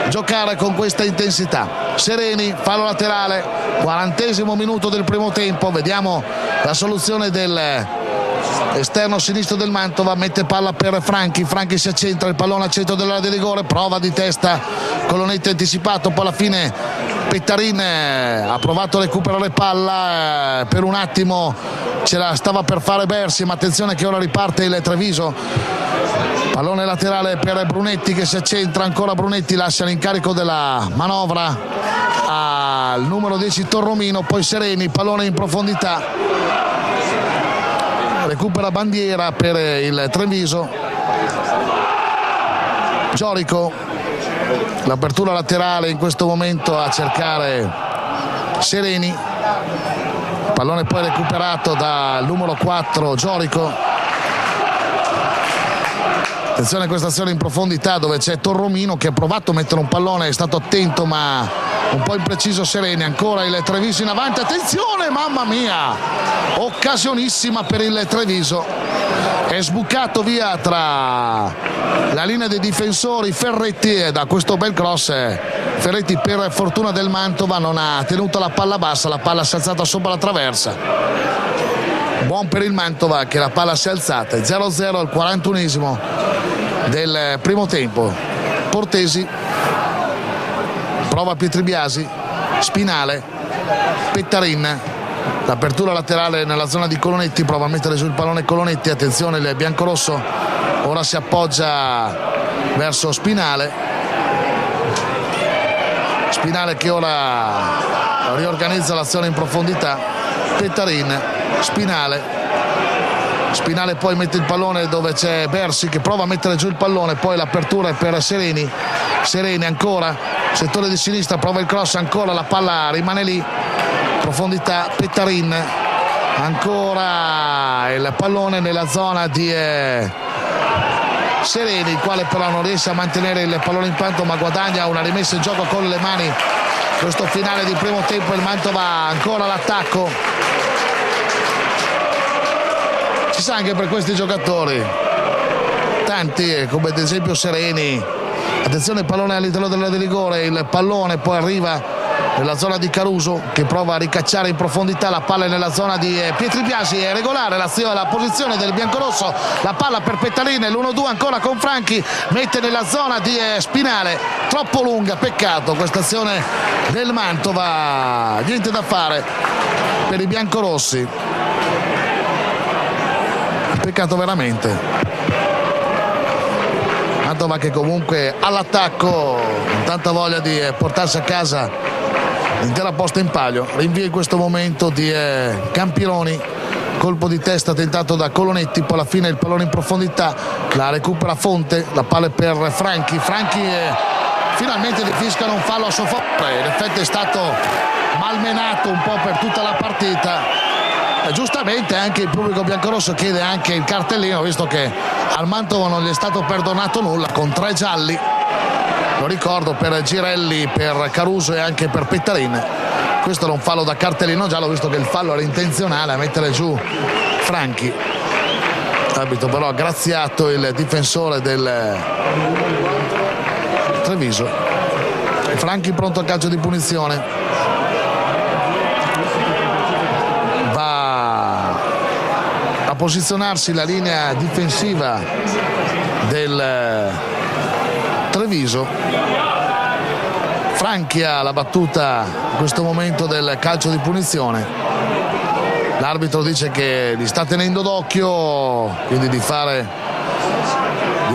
giocare con questa intensità. Sereni, fallo laterale, 40esimo minuto del primo tempo, vediamo la soluzione del esterno sinistro del Mantova, mette palla per Franchi si accentra, il pallone al centro dell'area di rigore, prova di testa Colonetti anticipato, poi alla fine Pettarin ha provato a recuperare palla, per un attimo ce la stava per fare Bersi, ma attenzione che ora riparte il Treviso, pallone laterale per Brunetti che si accentra, ancora Brunetti lascia l'incarico della manovra al numero 10 Torromino, poi Sereni, pallone in profondità, recupera Bandiera per il Treviso, Giorico, l'apertura laterale in questo momento a cercare Sereni, pallone poi recuperato dal numero 4 Giorico. Attenzione a questa azione in profondità dove c'è Torromino che ha provato a mettere un pallone, è stato attento ma un po' impreciso Sereni, ancora il Treviso in avanti, attenzione, mamma mia, occasionissima per il Treviso, è sbucato via tra la linea dei difensori Ferretti e da questo bel cross Ferretti per fortuna del Mantova non ha tenuto la palla bassa, la palla si è alzata sopra la traversa, buon per il Mantova che la palla si è alzata, 0-0 al 41esimo del primo tempo. Portesi prova Pietribiasi, Spinale, Pettarin, l'apertura laterale nella zona di Colonetti, prova a mettere giù il pallone Colonetti, attenzione il biancorosso ora si appoggia verso Spinale che ora riorganizza l'azione in profondità, Pettarin, Spinale poi mette il pallone dove c'è Bersi che prova a mettere giù il pallone, poi l'apertura è per Sereni ancora, settore di sinistra, prova il cross, ancora la palla rimane lì, profondità Pettarin, ancora il pallone nella zona di Sereni, il quale però non riesce a mantenere il pallone in panto, ma guadagna una rimessa in gioco con le mani. Questo finale di primo tempo, il Mantova ancora all'attacco. Ci sa anche per questi giocatori, tanti come ad esempio Sereni. Attenzione, il pallone all'interno dell'area di rigore, il pallone poi arriva nella zona di Caruso che prova a ricacciare in profondità, la palla è nella zona di Pietri Biasi, è regolare la posizione del biancorosso, la palla per Pettalin, l'1-2 ancora con Franchi, mette nella zona di Spinale, troppo lunga, peccato questa azione del Mantova, niente da fare per i biancorossi, peccato veramente. Mantova che comunque all'attacco con tanta voglia di portarsi a casa l'intera posta in palio, rinvia in questo momento di Campironi, colpo di testa tentato da Colonetti, poi alla fine il pallone in profondità, la recupera Fonte, la palla è per Franchi, finalmente gli fiscano un fallo a suo favore, in effetti è stato malmenato un po' per tutta la partita e giustamente anche il pubblico biancorosso chiede anche il cartellino, visto che al Mantova non gli è stato perdonato nulla con 3 gialli. Lo ricordo, per Girelli, per Caruso e anche per Pettalin. Questo era un fallo da cartellino giallo, visto che il fallo era intenzionale a mettere giù Franchi. L'arbitro però ha graziato il difensore del Treviso. Franchi pronto al calcio di punizione. Va a posizionarsi la linea difensiva del Treviso. Franchi ha la battuta in questo momento del calcio di punizione. L'arbitro dice che li sta tenendo d'occhio, quindi di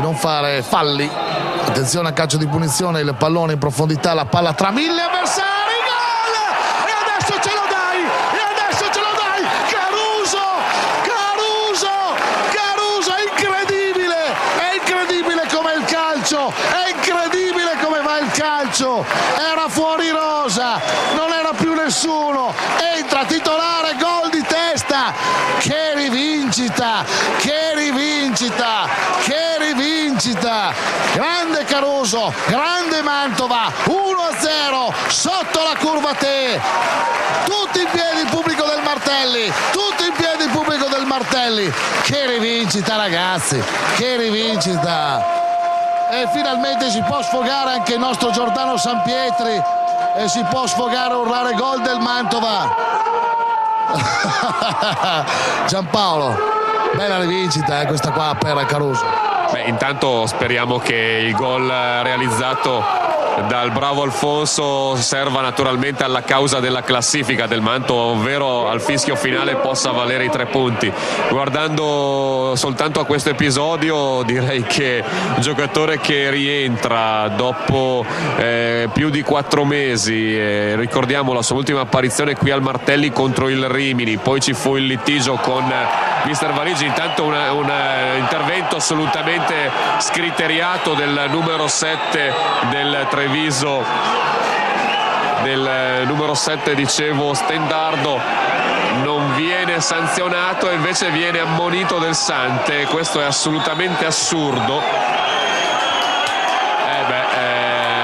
non fare falli. Attenzione al calcio di punizione, il pallone in profondità, la palla tra 1000 avversari, gol! E adesso ce lo dai! Caruso, è incredibile come il calcio, è incredibile come va il calcio. Era fuori rosa, non era più nessuno, entra titolare, gol di testa. Che rivincita, grande Caruso, grande Mantova, 1-0 sotto la curva Te, tutti in piedi il pubblico del Martelli, che rivincita ragazzi, che rivincita. E finalmente si può sfogare anche il nostro Giordano Sampietri e si può sfogare a urlare gol del Mantova. Giampaolo, bella rivincita questa qua per Caruso. Intanto speriamo che il gol realizzato dal bravo Alfonso serva naturalmente alla causa della classifica del Mantova, ovvero al fischio finale possa valere i 3 punti. Guardando soltanto a questo episodio, direi che un giocatore che rientra dopo più di 4 mesi, ricordiamo la sua ultima apparizione qui al Martelli contro il Rimini, poi ci fu il litigio con mister Valigi, intanto un intervento assolutamente scriteriato del numero 7 del Treviso, del numero 7 dicevo Stendardo, non viene sanzionato e invece viene ammonito Del Sante. Questo è assolutamente assurdo.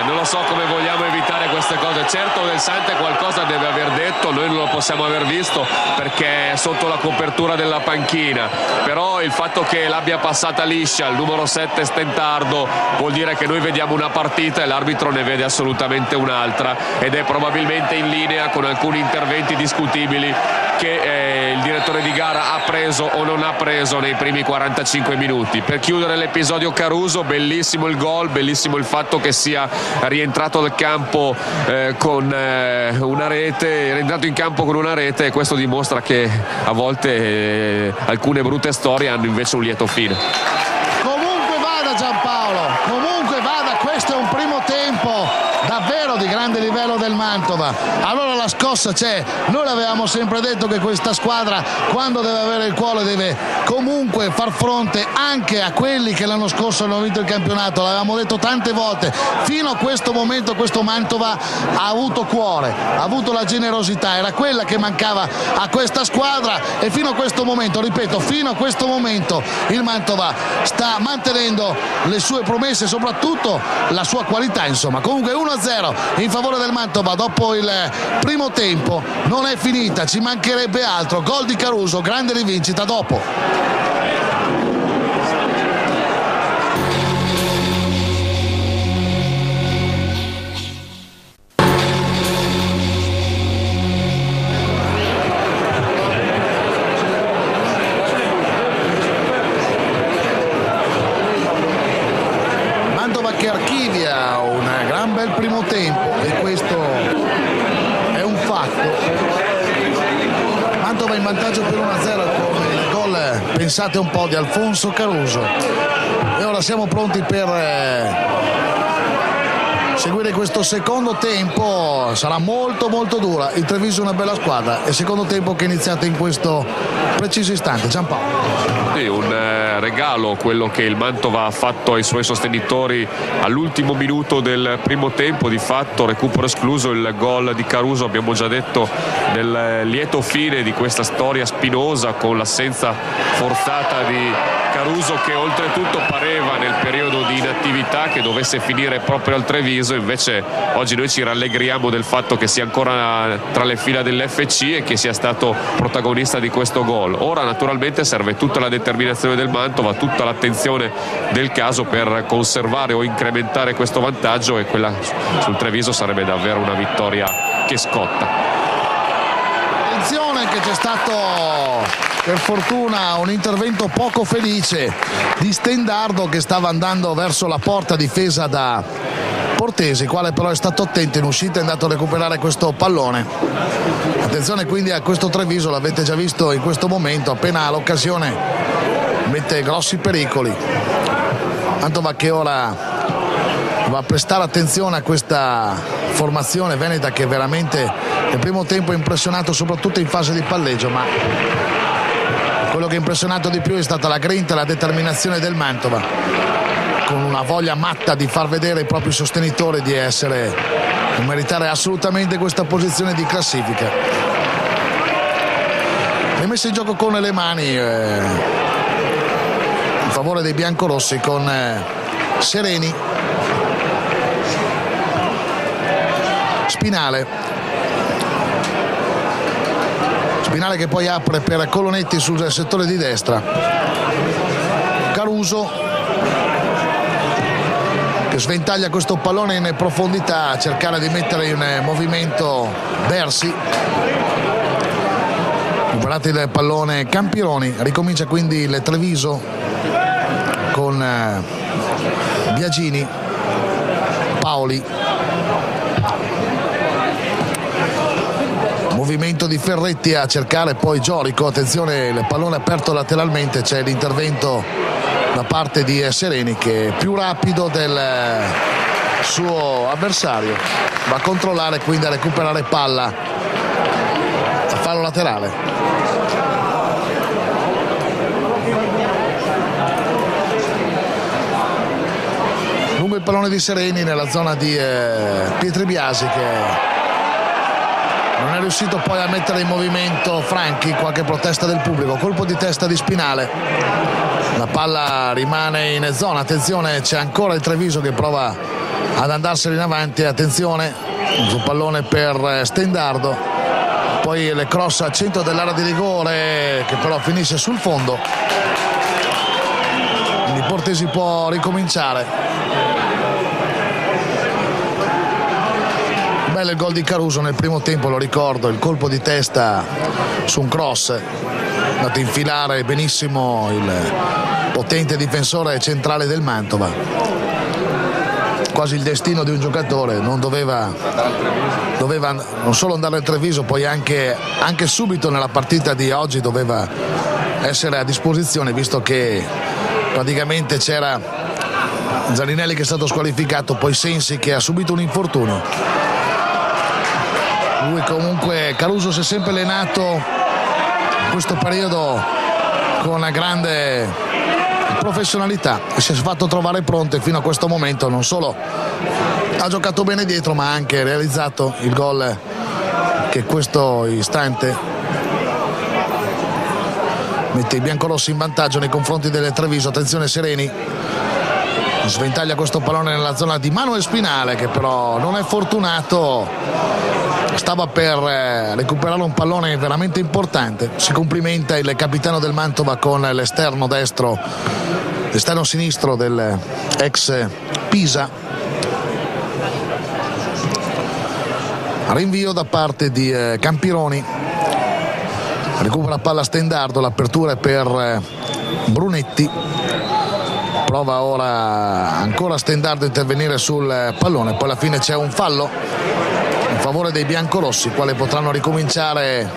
Non lo so come vogliamo evitare queste cose. Certo Del Sante qualcosa deve aver detto, noi non lo possiamo aver visto perché è sotto la copertura della panchina, però il fatto che l'abbia passata liscia il numero 7 Stentardo vuol dire che noi vediamo una partita e l'arbitro ne vede assolutamente un'altra, ed è probabilmente in linea con alcuni interventi discutibili che il direttore di gara ha preso o non ha preso nei primi 45 minuti. Per chiudere l'episodio Caruso, bellissimo il gol, bellissimo il fatto che sia rientrato dal campo con una rete, è rientrato in campo con una rete, e questo dimostra che a volte alcune brutte storie hanno invece un lieto fine. Comunque vada Giampaolo, questo è un primo tempo davvero di grande livello del Mantova. Allora la scossa c'è. Noi l'avevamo sempre detto che questa squadra, quando deve avere il cuore, deve comunque far fronte anche a quelli che l'anno scorso hanno vinto il campionato. L'avevamo detto tante volte. Fino a questo momento questo Mantova ha avuto cuore, ha avuto la generosità, era quella che mancava a questa squadra, e fino a questo momento, ripeto, fino a questo momento il Mantova sta mantenendo le sue promesse, soprattutto la sua qualità, insomma. Comunque 1-0 in favore del Mantova dopo il primo tempo. Non è finita, ci mancherebbe altro. Gol di Caruso, grande rivincita dopo. Che archivia un gran bel primo tempo, e questo è un fatto. Mantova in vantaggio per 1-0 con il gol, pensate un po', di Alfonso Caruso. E ora siamo pronti per seguire questo secondo tempo. Sarà molto molto dura. Il Treviso è una bella squadra, e il secondo tempo che è iniziato in questo preciso istante. Giampaolo. Sì, un regalo quello che il Mantova ha fatto ai suoi sostenitori all'ultimo minuto del primo tempo. Di fatto recupero escluso il gol di Caruso, abbiamo già detto, del lieto fine di questa storia spinosa, con l'assenza forzata di Caruso, che oltretutto pareva nel periodo di inattività che dovesse finire proprio al Treviso. Invece oggi noi ci rallegriamo del fatto che sia ancora tra le fila dell'FC e che sia stato protagonista di questo gol. Ora naturalmente serve tutta la determinazione del Mantova, tutta l'attenzione del caso per conservare o incrementare questo vantaggio, e quella sul Treviso sarebbe davvero una vittoria che scotta. Attenzione che c'è stato, per fortuna, un intervento poco felice di Stendardo, che stava andando verso la porta difesa da Portesi, quale però è stato attento in uscita e è andato a recuperare questo pallone. Attenzione quindi a questo Treviso, l'avete già visto in questo momento, appena ha l'occasione mette grossi pericoli. Mantova che ora va a prestare attenzione a questa formazione veneta, che veramente nel primo tempo ha impressionato soprattutto in fase di palleggio, ma quello che ha impressionato di più è stata la grinta e la determinazione del Mantova, con una voglia matta di far vedere ai propri sostenitori di meritare assolutamente questa posizione di classifica. È messa in gioco con le mani in favore dei biancorossi, con Sereni, Spinale che poi apre per Colonetti sul settore di destra. Caruso che sventaglia questo pallone in profondità a cercare di mettere in movimento Bersi. Guardate il pallone Campironi. Ricomincia quindi il Treviso con Biagini, Paoli, movimento di Ferretti a cercare poi Giorico. Attenzione, il pallone aperto lateralmente, c'è l'intervento da parte di Sereni, che è più rapido del suo avversario, va a controllare, quindi a recuperare palla a fallo laterale. Lungo il pallone di Sereni nella zona di Pietri Biasi, che non è riuscito poi a mettere in movimento Franchi. Qualche protesta del pubblico, colpo di testa di Spinale, la palla rimane in zona. Attenzione, c'è ancora il Treviso che prova ad andarsene in avanti. Attenzione sul pallone per Stendardo, poi le cross al centro dell'area di rigore, che però finisce sul fondo, quindi Portesi può ricominciare. Bello il gol di Caruso nel primo tempo, lo ricordo, il colpo di testa su un cross, andato a infilare benissimo il potente difensore centrale del Mantova. Quasi il destino di un giocatore, doveva non solo andare al Treviso, poi anche subito nella partita di oggi doveva essere a disposizione, visto che praticamente c'era Zaninelli che è stato squalificato, poi Sensi che ha subito un infortunio. Lui comunque, Caruso, si è sempre allenato in questo periodo con una grande professionalità e si è fatto trovare pronto fino a questo momento. Non solo ha giocato bene dietro, ma ha anche realizzato il gol che questo istante mette i biancorossi in vantaggio nei confronti del Treviso. Attenzione, Sereni sventaglia questo pallone nella zona di Manuel Spinale, che però non è fortunato, stava per recuperare un pallone veramente importante. Si complimenta il capitano del Mantova con l'esterno destro, l'esterno sinistro del ex Pisa. Rinvio da parte di Campironi, recupera palla Stendardo, l'apertura è per Brunetti, prova ora ancora Stendardo a intervenire sul pallone, poi alla fine c'è un fallo in favore dei biancorossi, quali potranno ricominciare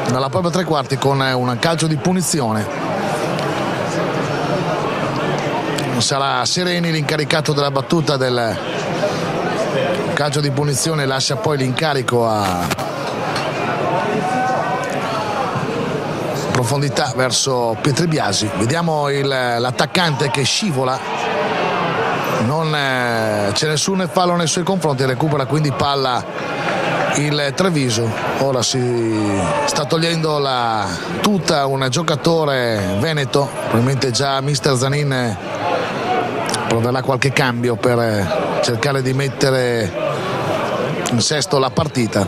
dalla propria tre quarti con un calcio di punizione. Sarà Sereni l'incaricato della battuta del calcio di punizione, lascia poi l'incarico a profondità verso Pietribiasi. Vediamo l'attaccante che scivola, non c'è nessun fallo nei suoi confronti, recupera quindi palla il Treviso. Ora si sta togliendo la tuta un giocatore veneto, probabilmente già mister Zanin proverà qualche cambio per cercare di mettere in sesto la partita.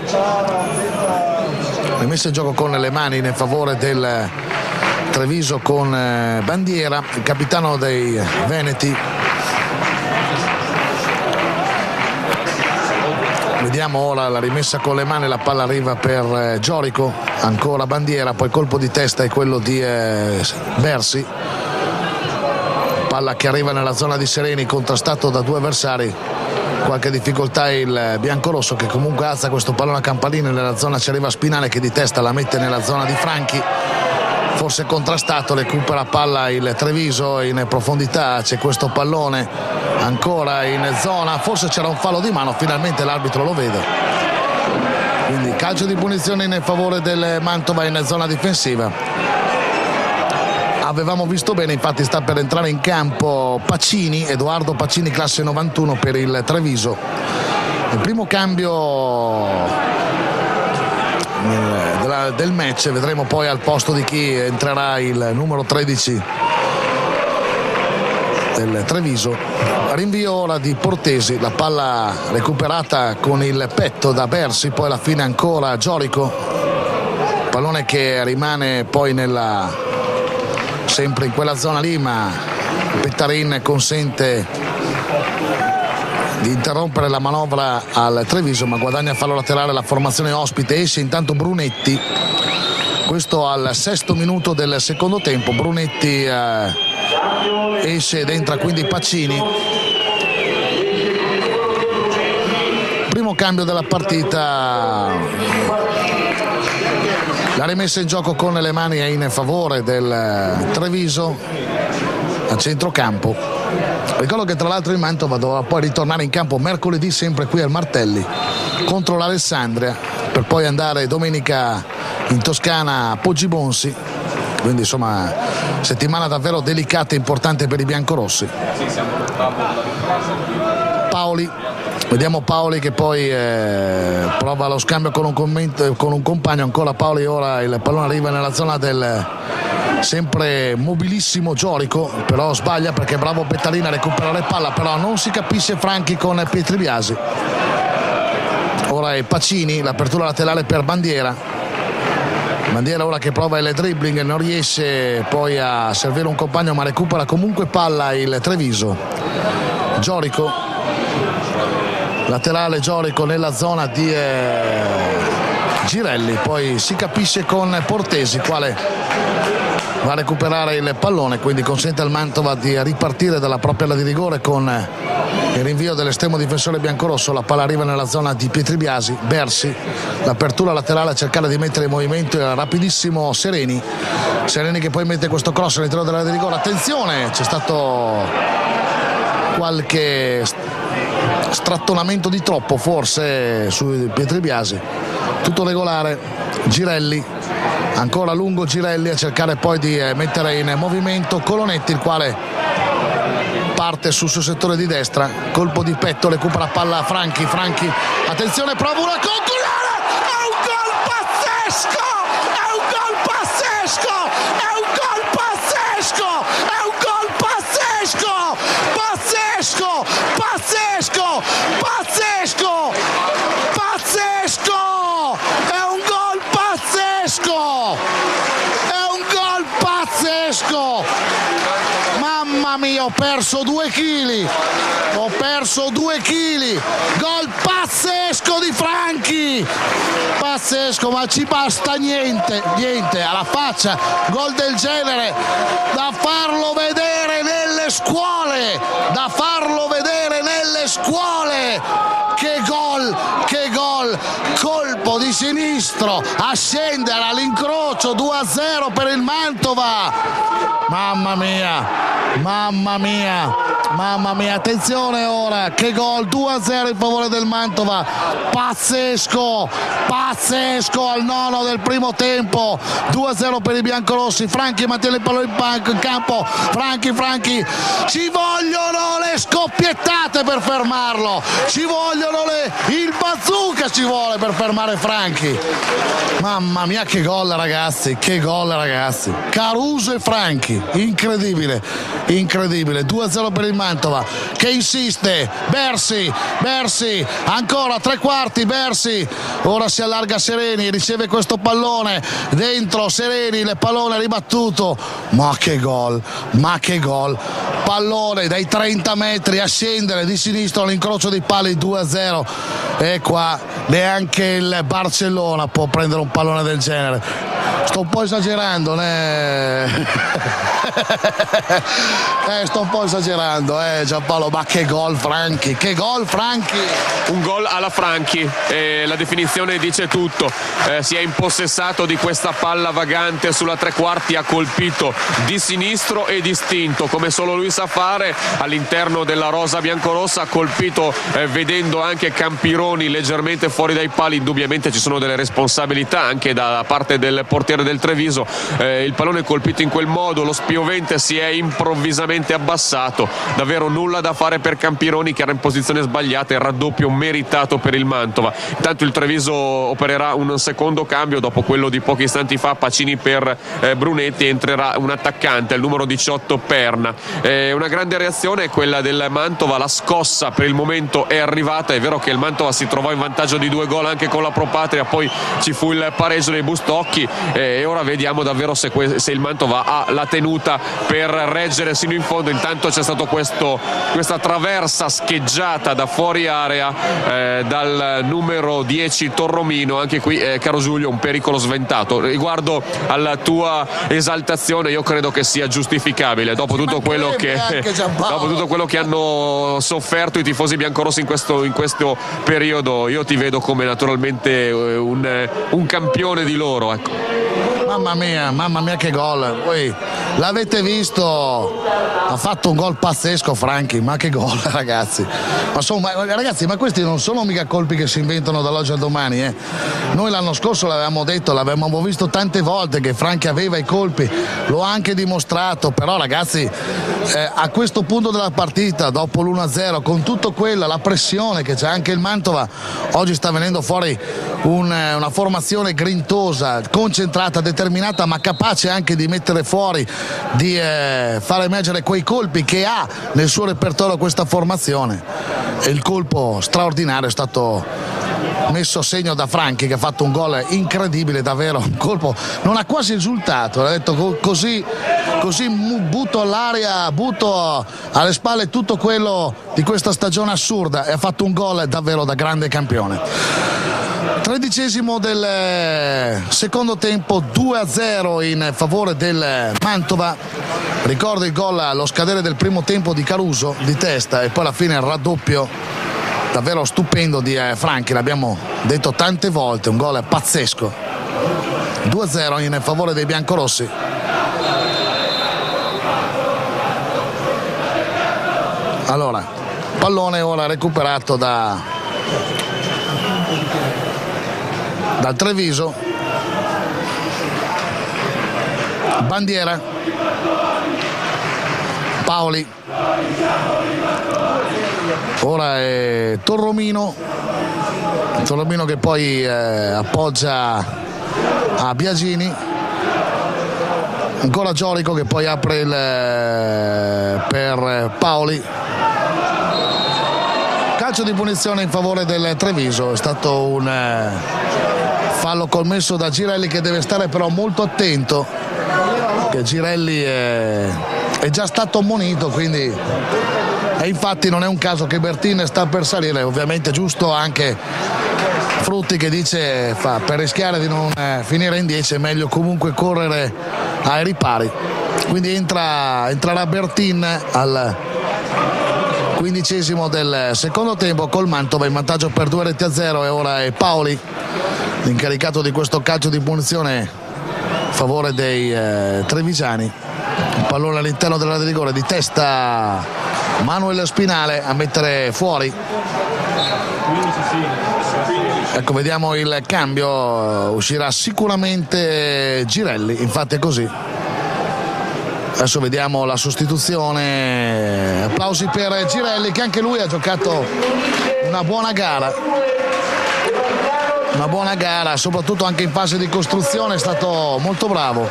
Rimessa in gioco con le mani in favore del Treviso con Bandiera, il capitano dei Veneti. Vediamo ora la rimessa con le mani, la palla arriva per Giorico, ancora Bandiera, poi colpo di testa è quello di Bersi, palla che arriva nella zona di Sereni, contrastato da due avversari. Qualche difficoltà il biancorosso, che comunque alza questo pallone a campanile nella zona, ci arriva Spinale che di testa la mette nella zona di Franchi, forse contrastato, recupera palla il Treviso in profondità, c'è questo pallone ancora in zona, forse c'era un fallo di mano, finalmente l'arbitro lo vede, quindi calcio di punizione in favore del Mantova in zona difensiva. Avevamo visto bene, infatti sta per entrare in campo Pacini, Edoardo Pacini, classe 91 per il Treviso. Il primo cambio del match, vedremo poi al posto di chi entrerà il numero 13 del Treviso. Rinvio ora di Portesi, la palla recuperata con il petto da Bersi, poi alla fine ancora Giorico, pallone che rimane poi sempre in quella zona lì, ma Pettarin consente di interrompere la manovra al Treviso, ma guadagna fallo laterale la formazione ospite. Esce intanto Brunetti, questo al 6° minuto del secondo tempo. Brunetti esce ed entra quindi Pacini. Primo cambio della partita, la rimessa in gioco con le mani è in favore del Treviso a centrocampo. Ricordo che tra l'altro il Mantova dovrà poi ritornare in campo mercoledì sempre qui al Martelli contro l'Alessandria, per poi andare domenica in Toscana a Poggibonsi, quindi insomma settimana davvero delicata e importante per i biancorossi. Paoli, vediamo Paoli che poi prova lo scambio con un compagno, ancora Paoli, ora il pallone arriva nella zona del sempre mobilissimo Giorico, però sbaglia perché è bravo Pettarina a recuperare palla, però non si capisce Franchi con Pietribiasi. Ora è Pacini, l'apertura laterale per Bandiera ora che prova il dribbling, non riesce poi a servire un compagno, ma recupera comunque palla il Treviso. Giorico, laterale Giorico nella zona di Girelli, poi si capisce con Portesi, quale va a recuperare il pallone, quindi consente al Mantova di ripartire dalla propria area di rigore con il rinvio dell'estremo difensore biancorosso. La palla arriva nella zona di Pietribiasi, Bersi, l'apertura laterale a cercare di mettere in movimento il rapidissimo Sereni che poi mette questo cross all'interno dell'area di rigore. Attenzione, c'è stato qualche strattonamento di troppo forse su Pietri Biasi. Tutto regolare. Girelli, ancora lungo Girelli a cercare poi di mettere in movimento Colonetti, il quale parte sul suo settore di destra, colpo di petto, recupera palla Franchi, attenzione, prova una conclusione, è un gol pazzesco, è un gol pazzesco, è un gol pazzesco, è un gol pazzesco, pazzesco, pazzesco, pazzesco, pazzesco, è un gol pazzesco, è un gol pazzesco. Mamma mia, ho perso 2 chili, gol pazzesco di Franchi, pazzesco, ma ci basta niente, alla faccia, gol del genere, da farlo vedere nelle scuole, che gol, colpo di sinistro a scendere all'incrocio, 2-0 per il Mantova, mamma mia, attenzione ora, che gol, 2-0 in favore del Mantova, pazzesco al nono del primo tempo, 2-0 per i biancorossi. Franchi mantiene il pallone in campo, Franchi, ci vogliono le scoppiettate per fermarlo, il bazooka ci vuole per fermare Franchi. Mamma mia, che gol ragazzi, Caruso e Franchi, incredibile, 2-0 per il Mantova, che insiste, Bersi, ancora 3/4, Bersi, ora si allarga Sereni, riceve questo pallone, dentro Sereni, il pallone ribattuto, ma che gol, pallone dai 30 metri a scendere di sinistro all'incrocio dei pali, 2-0, e qua neanche il Barcellona può prendere un pallone del genere. Sto un po' esagerando, Giampaolo, ma che gol Franchi, un gol alla Franchi, la definizione dice tutto, si è impossessato di questa palla vagante sulla 3/4, ha colpito di sinistro e distinto come solo lui sa fare all'interno della rosa biancorossa, ha colpito vedendo anche Campironi leggermente fuori dai pali, indubbiamente ci sono delle responsabilità anche da parte del portiere del Treviso, il pallone è colpito in quel modo, lo spiovente si è improvvisamente abbassato, davvero nulla da fare per Campironi che era in posizione sbagliata, il raddoppio meritato per il Mantova. Intanto il Treviso opererà un secondo cambio dopo quello di pochi istanti fa, Pacini per Brunetti, entrerà un attaccante, il numero 18 Perna. Una grande reazione è quella del Mantova, la scossa per il momento è arrivata, è vero che il Mantova si trovò in vantaggio di 2 gol anche con la Pro Patria, poi ci fu il pareggio dei Bustocchi e ora vediamo davvero se il Mantova ha la tenuta per reggere sino in fondo. Intanto c'è stato questa traversa scheggiata da fuori area dal numero 10 Torromino, anche qui caro Giulio un pericolo sventato. Riguardo alla tua esaltazione, io credo che sia giustificabile dopo tutto quello che hanno sofferto i tifosi biancorossi in questo periodo. Io ti vedo come naturalmente un campione di loro, ecco. Mamma mia che gol, voi l'avete visto, ha fatto un gol pazzesco Franchi, ma che gol ragazzi, ma questi non sono mica colpi che si inventano dall'oggi al domani, Noi l'anno scorso l'avevamo detto, l'avevamo visto tante volte che Franchi aveva i colpi, lo ha anche dimostrato, però ragazzi a questo punto della partita, dopo l'1-0, con tutto quello, la pressione che c'è anche il Mantova, oggi sta venendo fuori una formazione grintosa, concentrata, determinata, ma capace anche di mettere fuori, di far emergere quei colpi che ha nel suo repertorio questa formazione. E il colpo straordinario è stato messo a segno da Franchi, che ha fatto un gol incredibile, davvero un colpo, non ha quasi esultato, ha detto così butto all'aria, butto alle spalle tutto quello di questa stagione assurda, e ha fatto un gol davvero da grande campione. 13° del secondo tempo, 2-0 in favore del Mantova. Ricordo il gol allo scadere del primo tempo di Caruso di testa, e poi alla fine il raddoppio davvero stupendo di Franchi, l'abbiamo detto tante volte, un gol pazzesco. 2-0 in favore dei biancorossi. Allora, pallone ora recuperato dal Treviso. Bandiera, Paoli, ora è Torromino che poi appoggia a Biagini, ancora Giorico che poi apre per Paoli. Calcio di punizione in favore del Treviso, è stato un fallo commesso da Girelli, che deve stare però molto attento, che Girelli è già stato ammonito, quindi e infatti non è un caso che Bertin sta per salire. Ovviamente giusto anche Frutti che dice per rischiare di non finire in 10 è meglio comunque correre ai ripari, quindi entrerà Bertin al 15° del secondo tempo col Mantova in vantaggio per 2-0, e ora è Paoli l'incaricato di questo calcio di punizione a favore dei trevigiani. Il pallone all'interno dell'area di rigore, di testa Manuel Spinale a mettere fuori. Ecco, vediamo il cambio, uscirà sicuramente Girelli, infatti è così. Adesso vediamo la sostituzione. Applausi per Girelli, che anche lui ha giocato una buona gara, soprattutto anche in fase di costruzione è stato molto bravo.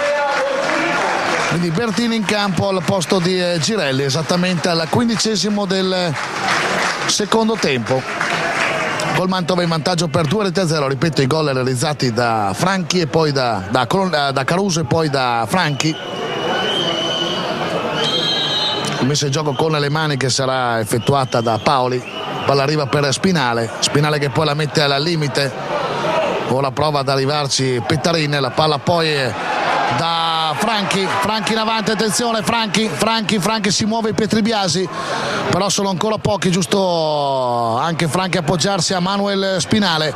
Quindi Bertini in campo al posto di Girelli, esattamente al 15° del secondo tempo. Col Mantova in vantaggio per 2-0, ripeto, i gol realizzati da Franchi e poi da Caruso e poi da Franchi. Messa in gioco con le mani che sarà effettuata da Paoli. Palla arriva per Spinale che poi la mette al limite. Ora prova ad arrivarci Pettarin, la palla poi da Franchi in avanti, attenzione, Franchi si muove Petribiasi, però sono ancora pochi, giusto anche Franchi appoggiarsi a Manuel Spinale.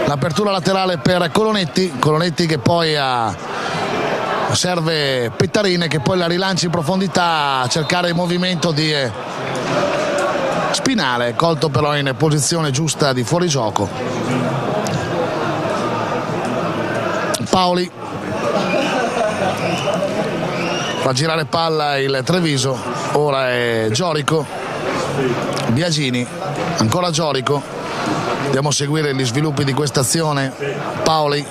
L'apertura laterale per Colonetti che poi serve Pettarin, che poi la rilancia in profondità a cercare il movimento di Spinale, colto però in posizione giusta di fuorigioco. Paoli fa girare palla il Treviso, ora è Giorico, Biagini, ancora Giorico. Andiamo a seguire gli sviluppi di questa azione. Paoli,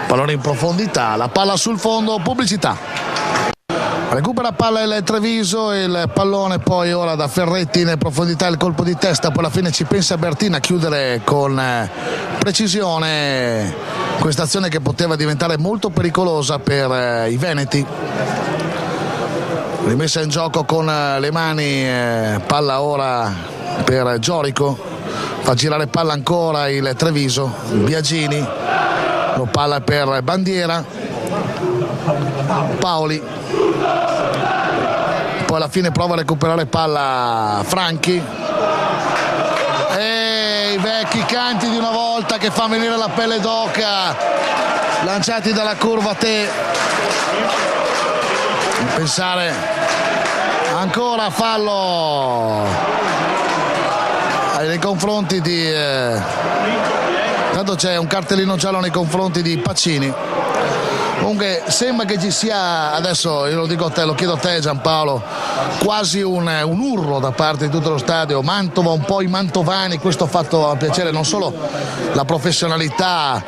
pallone in profondità, la palla sul fondo, pubblicità. Recupera palla il Treviso, il pallone poi ora da Ferretti in profondità, il colpo di testa, poi alla fine ci pensa Bertin a chiudere con precisione questa azione che poteva diventare molto pericolosa per i veneti. Rimessa in gioco con le mani, palla ora per Giorico, fa girare palla ancora il Treviso, Biagini, palla per Bandiera, Paoli, poi alla fine prova a recuperare palla Franchi, e i vecchi canti di una volta che fa venire la pelle d'oca, lanciati dalla curva Te. Pensare ancora fallo nei confronti di tanto c'è un cartellino giallo nei confronti di Pacini. Comunque sembra che ci sia, adesso io lo dico a te, lo chiedo a te Giampaolo, quasi un urlo da parte di tutto lo stadio, Mantova, un po' i mantovani. Questo ha fatto piacere, non solo la professionalità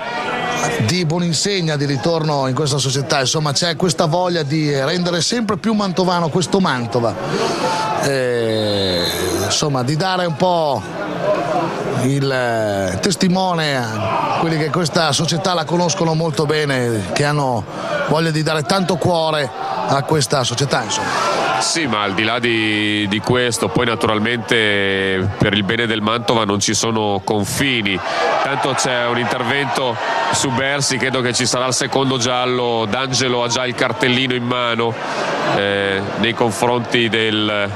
di Boninsegna di ritorno in questa società, insomma c'è questa voglia di rendere sempre più mantovano questo Mantova, insomma di dare un po' il testimone a quelli che questa società la conoscono molto bene, che hanno voglia di dare tanto cuore a questa società, insomma. Sì, ma al di là di questo, poi naturalmente per il bene del Mantova non ci sono confini. Tanto c'è un intervento su Bersi, credo che ci sarà il secondo giallo. D'Angelo ha già il cartellino in mano nei confronti del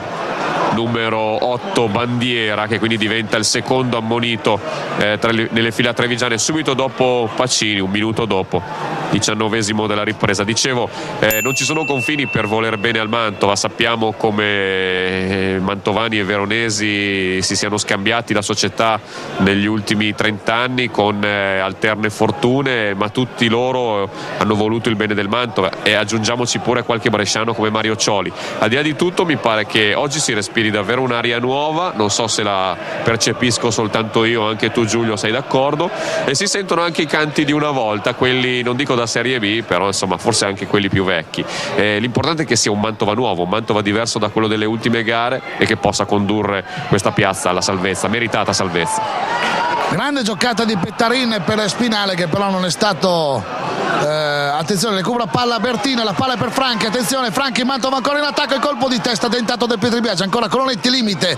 numero 8 Bandiera, che quindi diventa il secondo ammonito nelle fila trevigiane, subito dopo Pacini, un minuto dopo, 19esimo della ripresa. Dicevo, non ci sono confini per voler bene al Mantova. Sappiamo come mantovani e veronesi si siano scambiati la società negli ultimi 30 anni con alterne fortune, ma tutti loro hanno voluto il bene del Mantova, e aggiungiamoci pure qualche bresciano come Mario Cioli. Al di là di tutto, mi pare che oggi si respiri davvero un'aria nuova, non so se la percepisco soltanto io, anche tu Giulio sei d'accordo, e si sentono anche i canti di una volta, quelli non dico da Serie B, però insomma forse anche quelli più vecchi. L'importante è che sia un Mantova nuovo, un Mantova diverso da quello delle ultime gare, e che possa condurre questa piazza alla salvezza, meritata salvezza. Grande giocata di Pettarin per Spinale, che però non è stato attenzione, recupera palla Bertini, la palla è per Franchi, attenzione Franchi, Mantova ancora in attacco, il colpo di testa tentato da Pietribiasi, ancora Colonetti limite,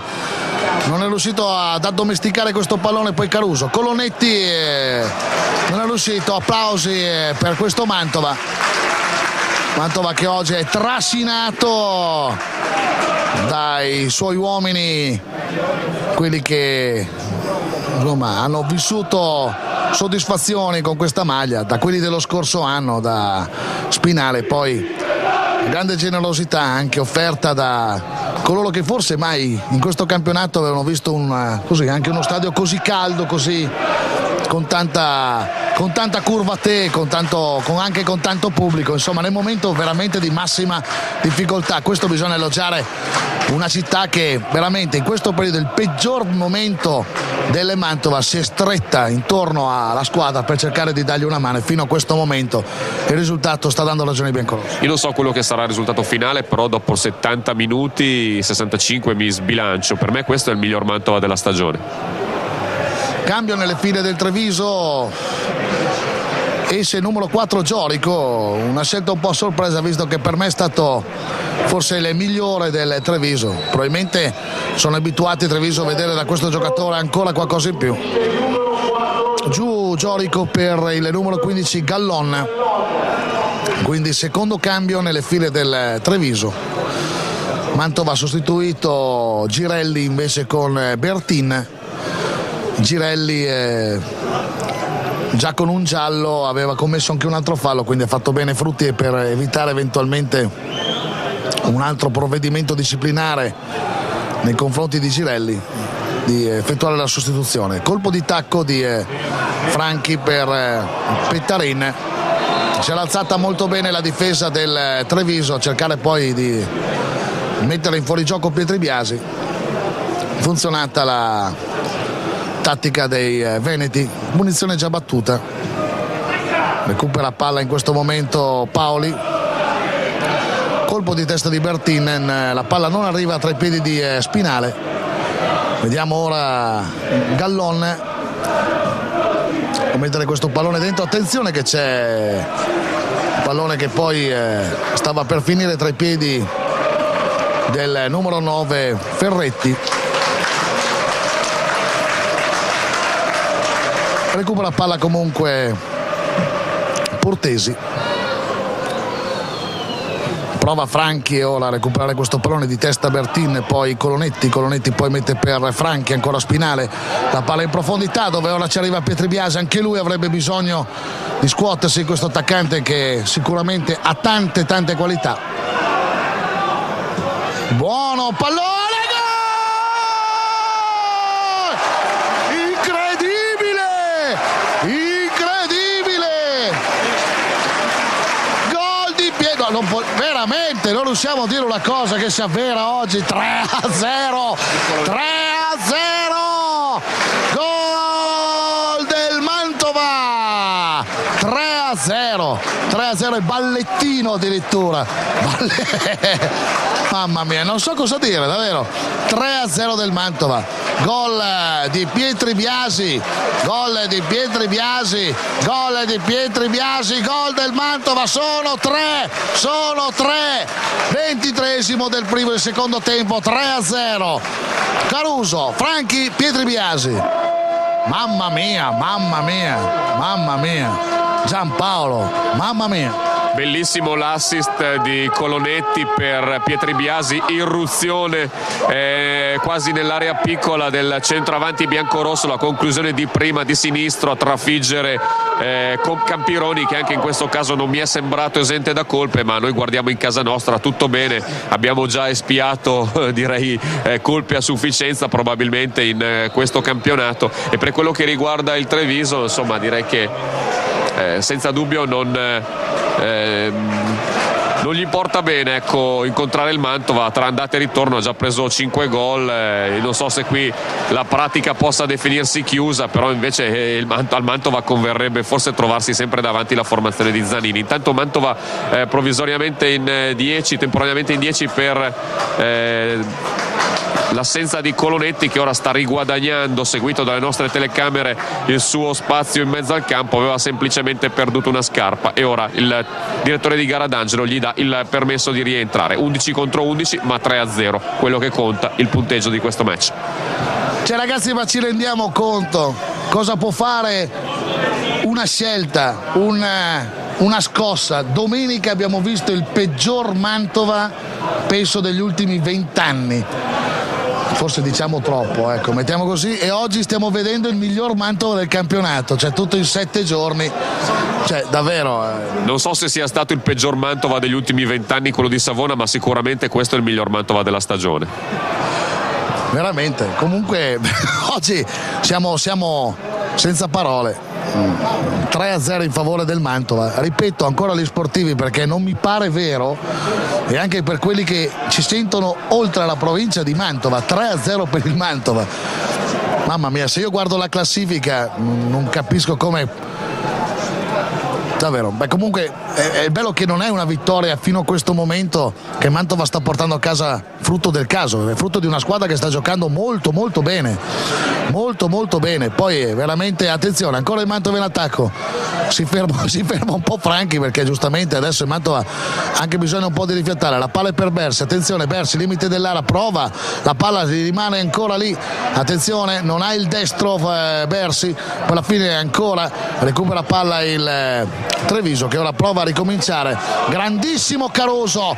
non è riuscito ad addomesticare questo pallone, poi Caruso, Colonetti non è riuscito, applausi per questo Mantova che oggi è trascinato dai suoi uomini, quelli che insomma hanno vissuto soddisfazioni con questa maglia, da quelli dello scorso anno, da Spinale, poi grande generosità anche offerta da coloro che forse mai in questo campionato avevano visto anche uno stadio così caldo, così con tanta curva a te, anche con tanto pubblico, insomma nel momento veramente di massima difficoltà. Questo bisogna elogiare una città che veramente in questo periodo, il peggior momento delle Mantova, si è stretta intorno alla squadra per cercare di dargli una mano, e fino a questo momento il risultato sta dando ragione ai biancorossi. Io non so quello che sarà il risultato finale, però dopo 70 minuti 65 mi sbilancio, per me questo è il miglior Mantova della stagione. Cambio nelle file del Treviso, esce il numero 4 Giorico, una scelta un po' a sorpresa visto che per me è stato forse il migliore del Treviso, probabilmente sono abituati a Treviso a vedere da questo giocatore ancora qualcosa in più. Giù Giorico per il numero 15 Gallon, quindi secondo cambio nelle file del Treviso. Mantova ha sostituito Girelli invece con Bertin. Girelli già con un giallo aveva commesso anche un altro fallo, quindi ha fatto bene Frutti, per evitare eventualmente un altro provvedimento disciplinare nei confronti di Girelli, di effettuare la sostituzione. Colpo di tacco di Franchi per Pettarin. Si è alzata molto bene la difesa del Treviso a cercare poi di mettere in fuorigioco Pietribiasi. Funzionata la tattica dei veneti, munizione già battuta, recupera palla in questo momento Paoli, colpo di testa di Bertinen, la palla non arriva tra i piedi di Spinale. Vediamo ora Gallon a mettere questo pallone dentro, attenzione che c'è un pallone che poi stava per finire tra i piedi del numero 9 Ferretti. Recupera palla comunque Portesi, prova Franchi ora a recuperare questo pallone di testa Bertin, poi Colonetti poi mette per Franchi, ancora Spinale, la palla in profondità dove ora ci arriva Pietribiasi, anche lui avrebbe bisogno di scuotersi, questo attaccante che sicuramente ha tante qualità. Buono pallone! Veramente non riusciamo a dire una cosa che si avvera oggi. 3-0 gol del Mantova, 3-0 e ballettino addirittura. Mamma mia, non so cosa dire davvero. 3-0 del Mantova, gol di Pietribiasi, gol del Mantova, sono tre, 23esimo del primo e del secondo tempo, 3-0. Caruso, Franchi, Pietribiasi. Mamma mia. Giampaolo, mamma mia. Bellissimo l'assist di Colonetti per Pietri Biasi, irruzione quasi nell'area piccola del centroavanti biancorosso, la conclusione di prima di sinistro a trafiggere Campironi, che anche in questo caso non mi è sembrato esente da colpe, ma noi guardiamo in casa nostra, tutto bene, abbiamo già espiato direi colpe a sufficienza probabilmente in questo campionato. E per quello che riguarda il Treviso, insomma, direi che senza dubbio non gli porta bene, ecco, incontrare il Mantova. Tra andata e ritorno ha già preso 5 gol, non so se qui la pratica possa definirsi chiusa, però invece al Mantova converrebbe forse trovarsi sempre davanti la formazione di Zanini. Intanto Mantova provvisoriamente in 10, temporaneamente in 10 per l'assenza di Colonetti, che ora sta riguadagnando, seguito dalle nostre telecamere, il suo spazio in mezzo al campo. Aveva semplicemente perduto una scarpa e ora il direttore di gara D'Angelo gli dà il permesso di rientrare. 11 contro 11, ma 3-0 quello che conta, il punteggio di questo match. Cioè ragazzi, ma ci rendiamo conto cosa può fare una scelta, una scossa? Domenica abbiamo visto il peggior Mantova penso degli ultimi 20 anni, forse diciamo troppo, ecco, mettiamo così, e oggi stiamo vedendo il miglior Mantova del campionato, cioè tutto in 7 giorni, cioè davvero non so se sia stato il peggior Mantova degli ultimi 20 anni quello di Savona, ma sicuramente questo è il miglior Mantova della stagione, veramente. Comunque oggi siamo senza parole. 3-0 in favore del Mantova, ripeto ancora agli sportivi, perché non mi pare vero, e anche per quelli che ci sentono oltre la provincia di Mantova. 3-0 per il Mantova, mamma mia, se io guardo la classifica non capisco come, davvero. Beh, comunque è bello che non è una vittoria fino a questo momento che Mantova sta portando a casa, frutto del caso, è frutto di una squadra che sta giocando molto molto bene, molto molto bene. Poi veramente attenzione, ancora il Mantova in attacco, si ferma un po' Franchi, perché giustamente adesso il Mantova ha anche bisogno un po' di rifiatare. La palla è per Bersi, attenzione Bersi, limite dell'area, prova, la palla rimane ancora lì, attenzione, non ha il destro Bersi, poi alla fine ancora recupera palla il Treviso, che ora prova a ricominciare. Grandissimo Caruso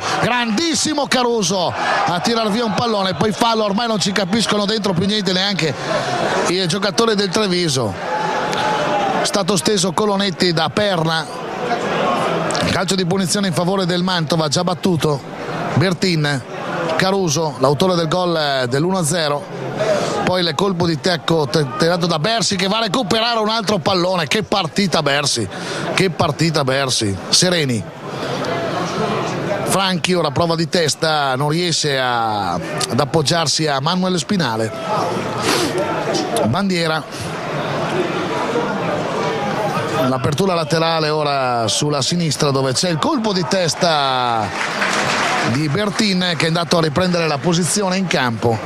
a tirar via un pallone, poi fallo, ormai non ci capiscono dentro più niente neanche i giocatori del Treviso. Stato steso Colonetti da perna, calcio di punizione in favore del Mantova, già battuto Bertin. Caruso, l'autore del gol dell'1-0, poi il colpo di tacco tirato da Bersi, che va a recuperare un altro pallone. Che partita Bersi, sereni. Franchi ora prova di testa, non riesce ad appoggiarsi a Manuel Spinale. Bandiera, l'apertura laterale ora sulla sinistra, dove c'è il colpo di testa di Bertin, che è andato a riprendere la posizione in campo,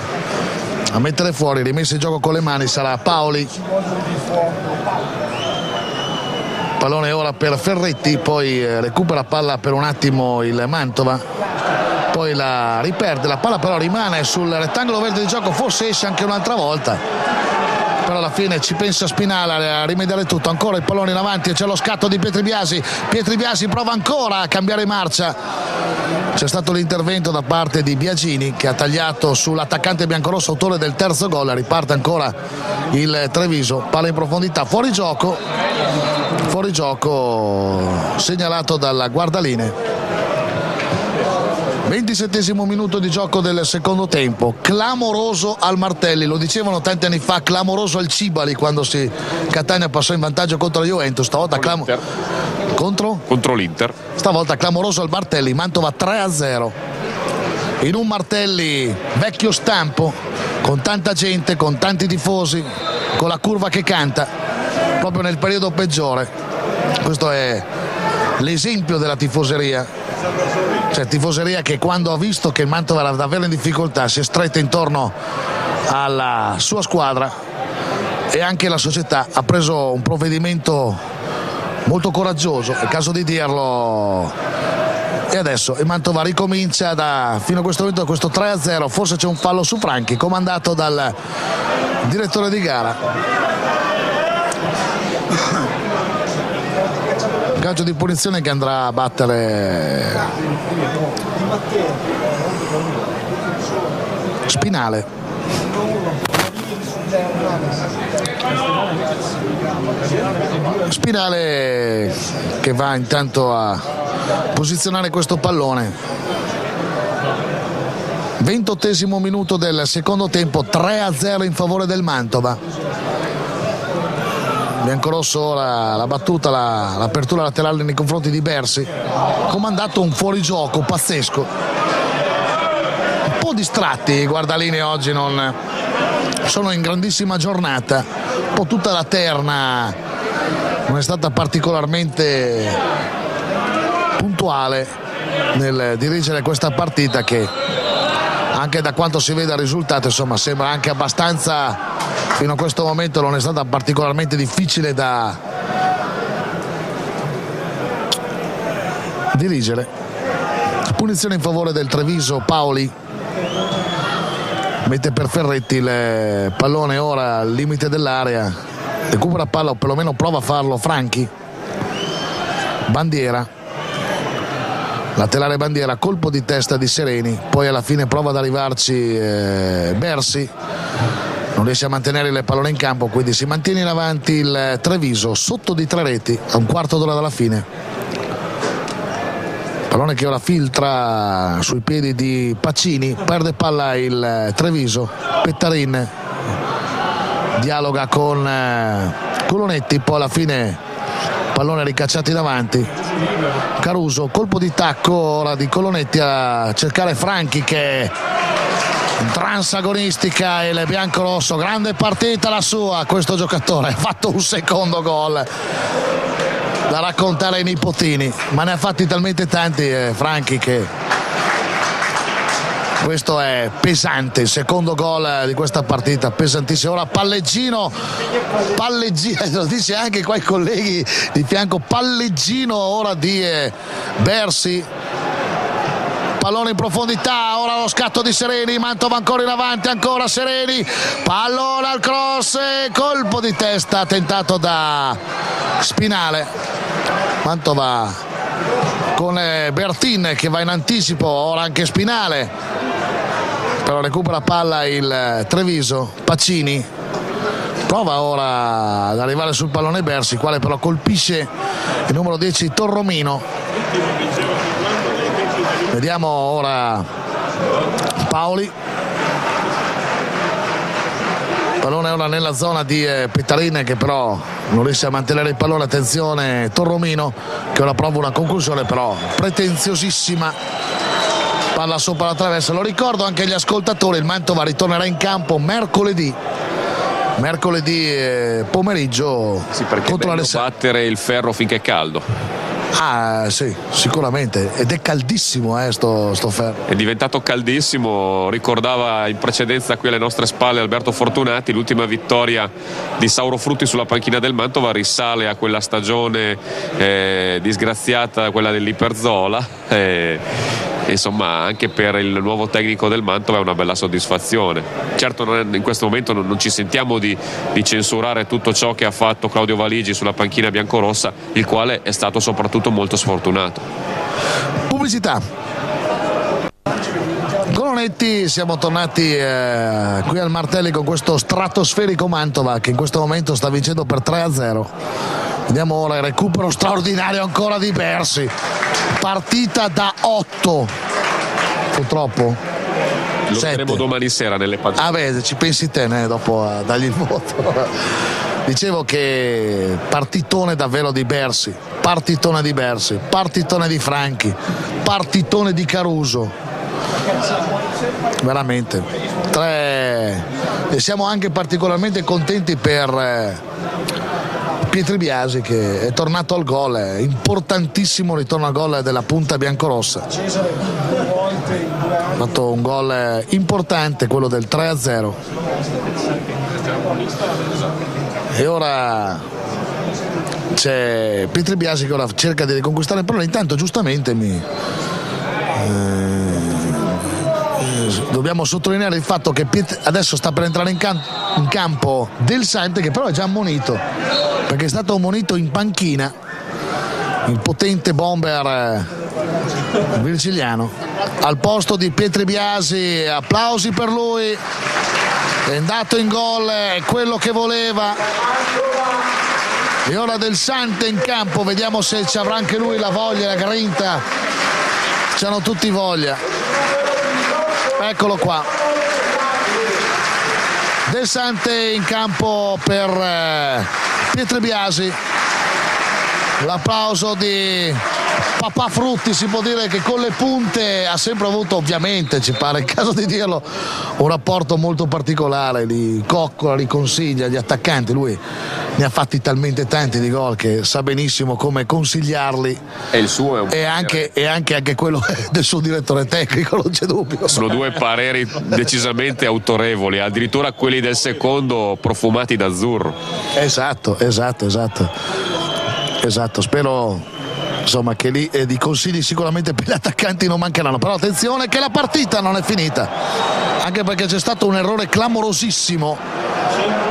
a mettere fuori, rimessa in gioco con le mani sarà Paoli. Pallone ora per Ferretti, poi recupera palla per un attimo il Mantova, poi la riperde, la palla però rimane sul rettangolo verde di gioco, forse esce anche un'altra volta, però alla fine ci pensa Spinala a rimediare tutto. Ancora il pallone in avanti, c'è lo scatto di Pietri Biasi prova ancora a cambiare marcia, c'è stato l'intervento da parte di Biagini, che ha tagliato sull'attaccante biancorosso, autore del terzo gol. Riparte ancora il Treviso, palla in profondità, fuori gioco segnalato dalla guardaline. 27esimo minuto di gioco del secondo tempo, clamoroso al Martelli, lo dicevano tanti anni fa, clamoroso al Cibali quando Catania passò in vantaggio contro la Juventus, stavolta contro l'Inter, stavolta clamoroso al Martelli. Mantova 3-0 in un Martelli vecchio stampo, con tanta gente, con tanti tifosi, con la curva che canta, proprio nel periodo peggiore. Questo è l'esempio della tifoseria, cioè tifoseria che quando ha visto che il Mantova era davvero in difficoltà si è stretta intorno alla sua squadra, e anche la società ha preso un provvedimento molto coraggioso, è il caso di dirlo. E adesso il Mantova ricomincia fino a questo momento, questo 3-0. Forse c'è un fallo su Franchi comandato dal direttore di gara. calcio di punizione che andrà a battere Spinale. Spinale che va intanto a posizionare questo pallone. 28esimo minuto del secondo tempo, 3-0 in favore del Mantova. Biancorosso ora la battuta, l'apertura laterale nei confronti di Bersi, comandato un fuorigioco pazzesco. Un po' distratti i guardalini oggi, non sono in grandissima giornata, un po' tutta la terna non è stata particolarmente puntuale nel dirigere questa partita che, anche da quanto si vede il risultato, insomma, sembra anche abbastanza, fino a questo momento non è stata particolarmente difficile da dirigere. Punizione in favore del Treviso. Paoli mette per Ferretti il pallone ora al limite dell'area, recupera palla o perlomeno prova a farlo Franchi. Bandiera, laterale Bandiera, colpo di testa di Sereni, poi alla fine prova ad arrivarci Bersi, non riesce a mantenere il pallone in campo, quindi si mantiene in avanti il Treviso sotto di 3 reti a un quarto d'ora dalla fine. Pallone che ora filtra sui piedi di Pacini, perde palla il Treviso. Pettarin dialoga con Colonetti, poi alla fine pallone ricacciati davanti. Caruso, colpo di tacco ora di Colonetti a cercare Franchi che transagonistica il biancorosso. Grande partita la sua, questo giocatore ha fatto un secondo gol da raccontare ai nipotini, ma ne ha fatti talmente tanti Franchi che questo è pesante, il secondo gol di questa partita, pesantissimo. Ora palleggino, lo dice anche qua i colleghi di fianco, palleggino ora di Bersi, pallone in profondità, ora lo scatto di Sereni, Mantova ancora in avanti, ancora Sereni, pallone al cross, colpo di testa tentato da Spinale. Mantova con Bertin che va in anticipo, ora anche Spinale, però recupera palla il Treviso. Pacini prova ora ad arrivare sul pallone Bersi, quale però colpisce il numero 10 Torromino. Vediamo ora Paoli, pallone ora nella zona di Pettarin che però non riesce a mantenere il pallone. Attenzione Torromino che ora prova una conclusione però pretenziosissima, palla sopra la traversa. Lo ricordo anche agli ascoltatori, il Mantova ritornerà in campo mercoledì pomeriggio, sì, contro l'Alessandria. Battere il ferro finché è caldo. Ah sì, sicuramente, ed è caldissimo sto ferro. È diventato caldissimo, ricordava in precedenza qui alle nostre spalle Alberto Fortunati, l'ultima vittoria di Sauro Frutti sulla panchina del Mantova risale a quella stagione disgraziata, quella dell'Iperzola. Insomma, anche per il nuovo tecnico del Mantova è una bella soddisfazione. Certo in questo momento non ci sentiamo di censurare tutto ciò che ha fatto Claudio Valigi sulla panchina biancorossa, il quale è stato soprattutto molto sfortunato. Pubblicità. Colonetti, siamo tornati qui al Martelli con questo stratosferico Mantova che in questo momento sta vincendo per 3-0. Vediamo ora il recupero straordinario ancora di Bersi, partita da 8 purtroppo lo vedremo domani sera nelle pagine. Ah beh, ci pensi te dopo a dargli il voto. Dicevo che partitone davvero di Bersi, partitone di Franchi, partitone di Caruso, veramente e siamo anche particolarmente contenti per Pietri Biasi che è tornato al gol, è importantissimo ritorno al gol della punta biancorossa, ha fatto un gol importante, quello del 3-0, e ora c'è Pietri Biasi che ora cerca di riconquistare il pallone. Intanto giustamente dobbiamo sottolineare il fatto che adesso sta per entrare in campo Del Sante, che però è già ammonito perché è stato ammonito in panchina il potente bomber virgiliano, al posto di Pietri Biasi. Applausi per lui, è andato in gol, è quello che voleva. E ora Del Sante in campo, vediamo se ci avrà anche lui la voglia, la grinta. C'hanno tutti voglia. Eccolo qua, Del Sante in campo per Pietri Biasi. L'applauso di papà Frutti, si può dire che con le punte ha sempre avuto, ovviamente ci pare il caso di dirlo, un rapporto molto particolare, li coccola, li consiglia gli attaccanti. Lui ne ha fatti talmente tanti di gol che sa benissimo come consigliarli, e il suo è un e anche quello del suo direttore tecnico, non c'è dubbio. Sono due pareri decisamente autorevoli, addirittura quelli del secondo profumati d'azzurro. Esatto, spero insomma che lì di consigli sicuramente per gli attaccanti non mancheranno. Però attenzione che la partita non è finita, anche perché c'è stato un errore clamorosissimo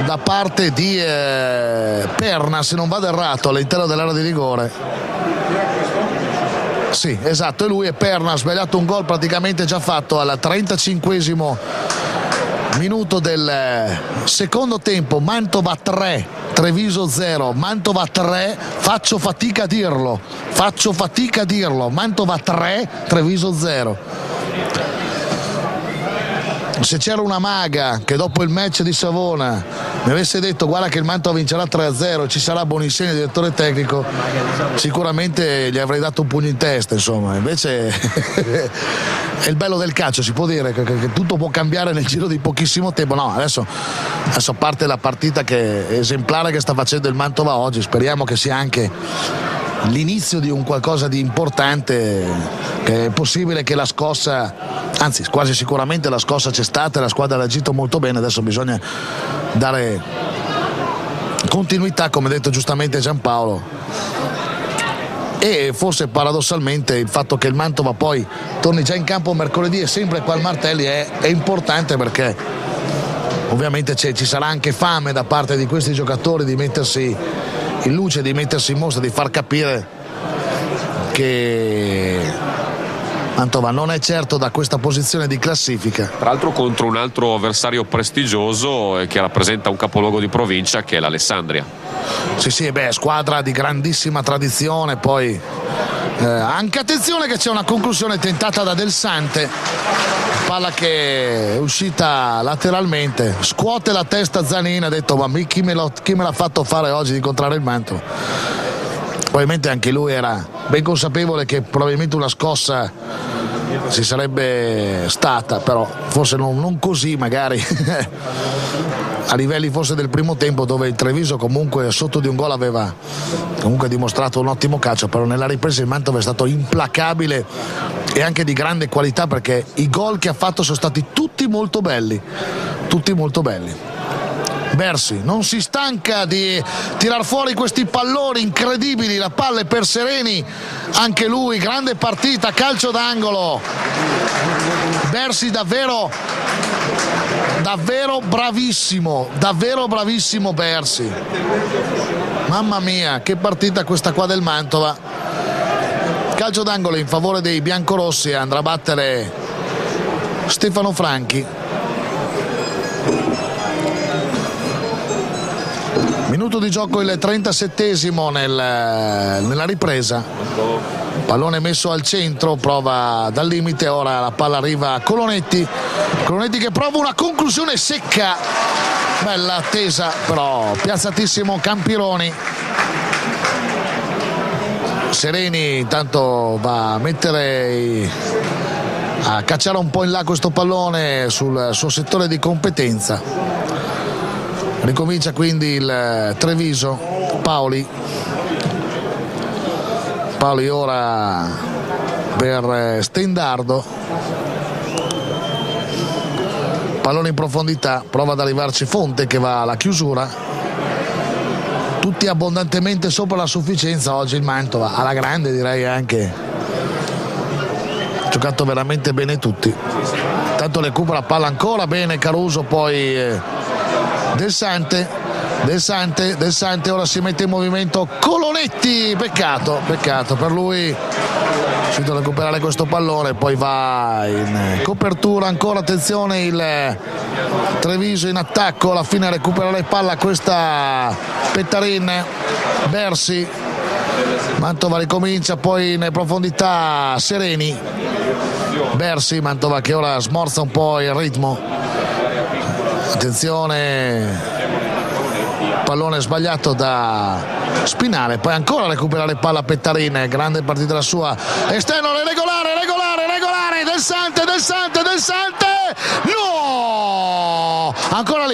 da parte di Perna, se non vado errato, all'interno dell'area di rigore. Sì, esatto, e lui è Perna, ha sbagliato un gol praticamente già fatto al 35esimo minuto del secondo tempo. Mantova 3, Treviso 0. Mantova 3, faccio fatica a dirlo, Mantova 3, Treviso 0. Se c'era una maga che dopo il match di Savona mi avesse detto guarda che il Mantova vincerà 3-0, ci sarà Boniseni, direttore tecnico, sicuramente gli avrei dato un pugno in testa, insomma. Invece è il bello del calcio, si può dire che tutto può cambiare nel giro di pochissimo tempo. No, adesso parte la partita che è esemplare che sta facendo il Mantova oggi. Speriamo che sia anche l'inizio di un qualcosa di importante, che è possibile che la scossa, anzi quasi sicuramente la scossa c'è stata e la squadra ha agito molto bene. Adesso bisogna dare continuità, come ha detto giustamente Giampaolo, e forse paradossalmente il fatto che il Mantova poi torni già in campo mercoledì e sempre qua al Martelli è importante, perché ovviamente ci sarà anche fame da parte di questi giocatori di mettersi in luce, di mettersi in mostra, di far capire che Mantova non è certo da questa posizione di classifica. Tra l'altro contro un altro avversario prestigioso che rappresenta un capoluogo di provincia, che è l'Alessandria. Sì, squadra di grandissima tradizione. Poi anche attenzione che c'è una conclusione tentata da Del Sante, palla che è uscita lateralmente, scuote la testa Zanin, ha detto ma chi me l'ha fatto fare oggi di incontrare il Mantova. Probabilmente anche lui era ben consapevole che probabilmente una scossa ci sarebbe stata, però forse non così magari a livelli forse del primo tempo, dove il Treviso comunque sotto di un gol aveva comunque dimostrato un ottimo calcio, però nella ripresa il Mantova è stato implacabile e anche di grande qualità, perché i gol che ha fatto sono stati tutti molto belli. Bersi non si stanca di tirar fuori questi palloni incredibili, la palla è per Sereni, anche lui grande partita, calcio d'angolo. Bersi davvero bravissimo Bersi, mamma mia che partita questa qua del Mantova. Calcio d'angolo in favore dei biancorossi, andrà a battere Stefano Franchi. Minuto di gioco, il 37esimo nella ripresa. Pallone messo al centro, prova dal limite, ora la palla arriva a Colonetti che prova una conclusione secca, bella attesa però piazzatissimo Campironi. Sereni intanto va a cacciare un po' in là questo pallone sul suo settore di competenza. Ricomincia quindi il Treviso. Paoli ora per Stendardo, pallone in profondità, prova ad arrivarci Fonte che va alla chiusura. Tutti abbondantemente sopra la sufficienza oggi il Mantova, alla grande direi, anche giocato veramente bene tutti. Tanto recupera palla ancora bene Caruso, poi Del Sante Del Sante ora si mette in movimento Colonetti, peccato per lui, riuscito a recuperare questo pallone, poi va in copertura ancora, attenzione il Treviso in attacco, alla fine recupera la palla questa Pettarin, Bersi, Mantova ricomincia, poi in profondità Sereni, Bersi, Mantova che ora smorza un po' il ritmo, attenzione, pallone sbagliato da Spinale, poi ancora recuperare palla Pettarin, grande partita la sua, esterno regolare del Sante, no, ancora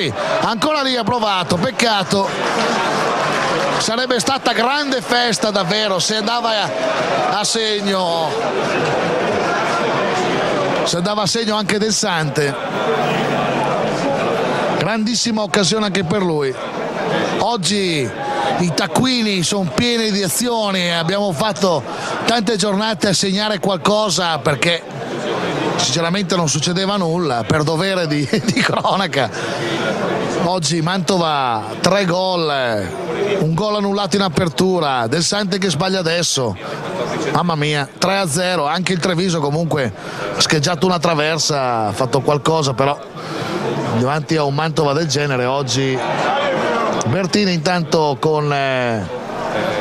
lì ha provato, peccato, sarebbe stata grande festa davvero se andava a segno, anche Del Sante, grandissima occasione anche per lui. Oggi i taccuini sono pieni di azioni, abbiamo fatto tante giornate a segnare qualcosa perché sinceramente non succedeva nulla, per dovere di cronaca. Oggi Mantova 3 gol, un gol annullato in apertura, Del Sante che sbaglia adesso, mamma mia, 3-0, anche il Treviso comunque ha scheggiato una traversa, ha fatto qualcosa, però davanti a un Mantova del genere oggi. Bertini intanto con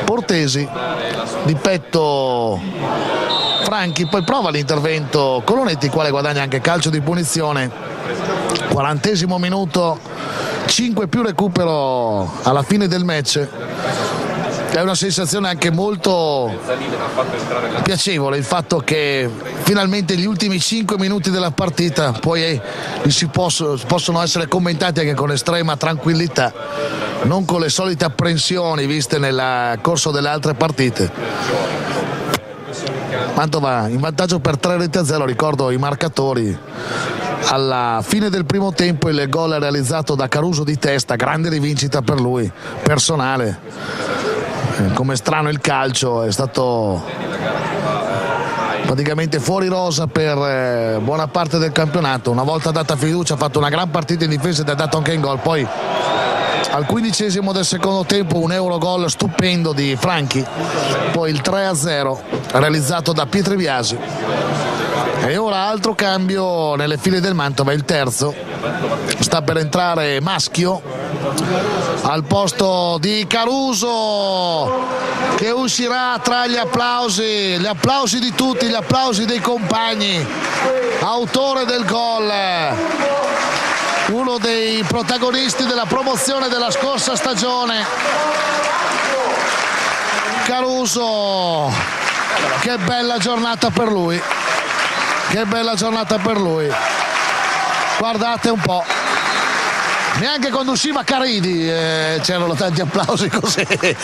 Portesi, di petto Franchi, poi prova l'intervento Colonetti, quale guadagna anche calcio di punizione, 40° minuto, 5 più recupero alla fine del match. È una sensazione anche molto piacevole il fatto che finalmente gli ultimi 5 minuti della partita poi possono essere commentati anche con estrema tranquillità, non con le solite apprensioni viste nel corso delle altre partite. Mantova in vantaggio per 3-0, ricordo i marcatori. Alla fine del primo tempo il gol è realizzato da Caruso di testa, grande rivincita per lui, personale. Come strano il calcio, è stato praticamente fuori rosa per buona parte del campionato, una volta data fiducia ha fatto una gran partita in difesa ed ha dato anche in gol, poi al 15° del secondo tempo un Eurogol stupendo di Franchi, poi il 3-0 realizzato da Pietri Biasi. E ora altro cambio nelle file del Mantova, il terzo, sta per entrare Maschio al posto di Caruso, che uscirà tra gli applausi di tutti, gli applausi dei compagni, autore del gol, uno dei protagonisti della promozione della scorsa stagione, Caruso. Che bella giornata per lui, guardate un po', neanche quando usciva Caridi c'erano tanti applausi così. È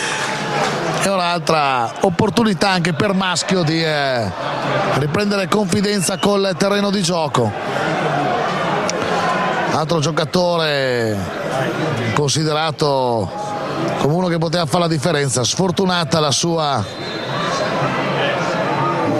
un'altra opportunità anche per Maschio di riprendere confidenza col terreno di gioco, altro giocatore considerato come uno che poteva fare la differenza. Sfortunata la sua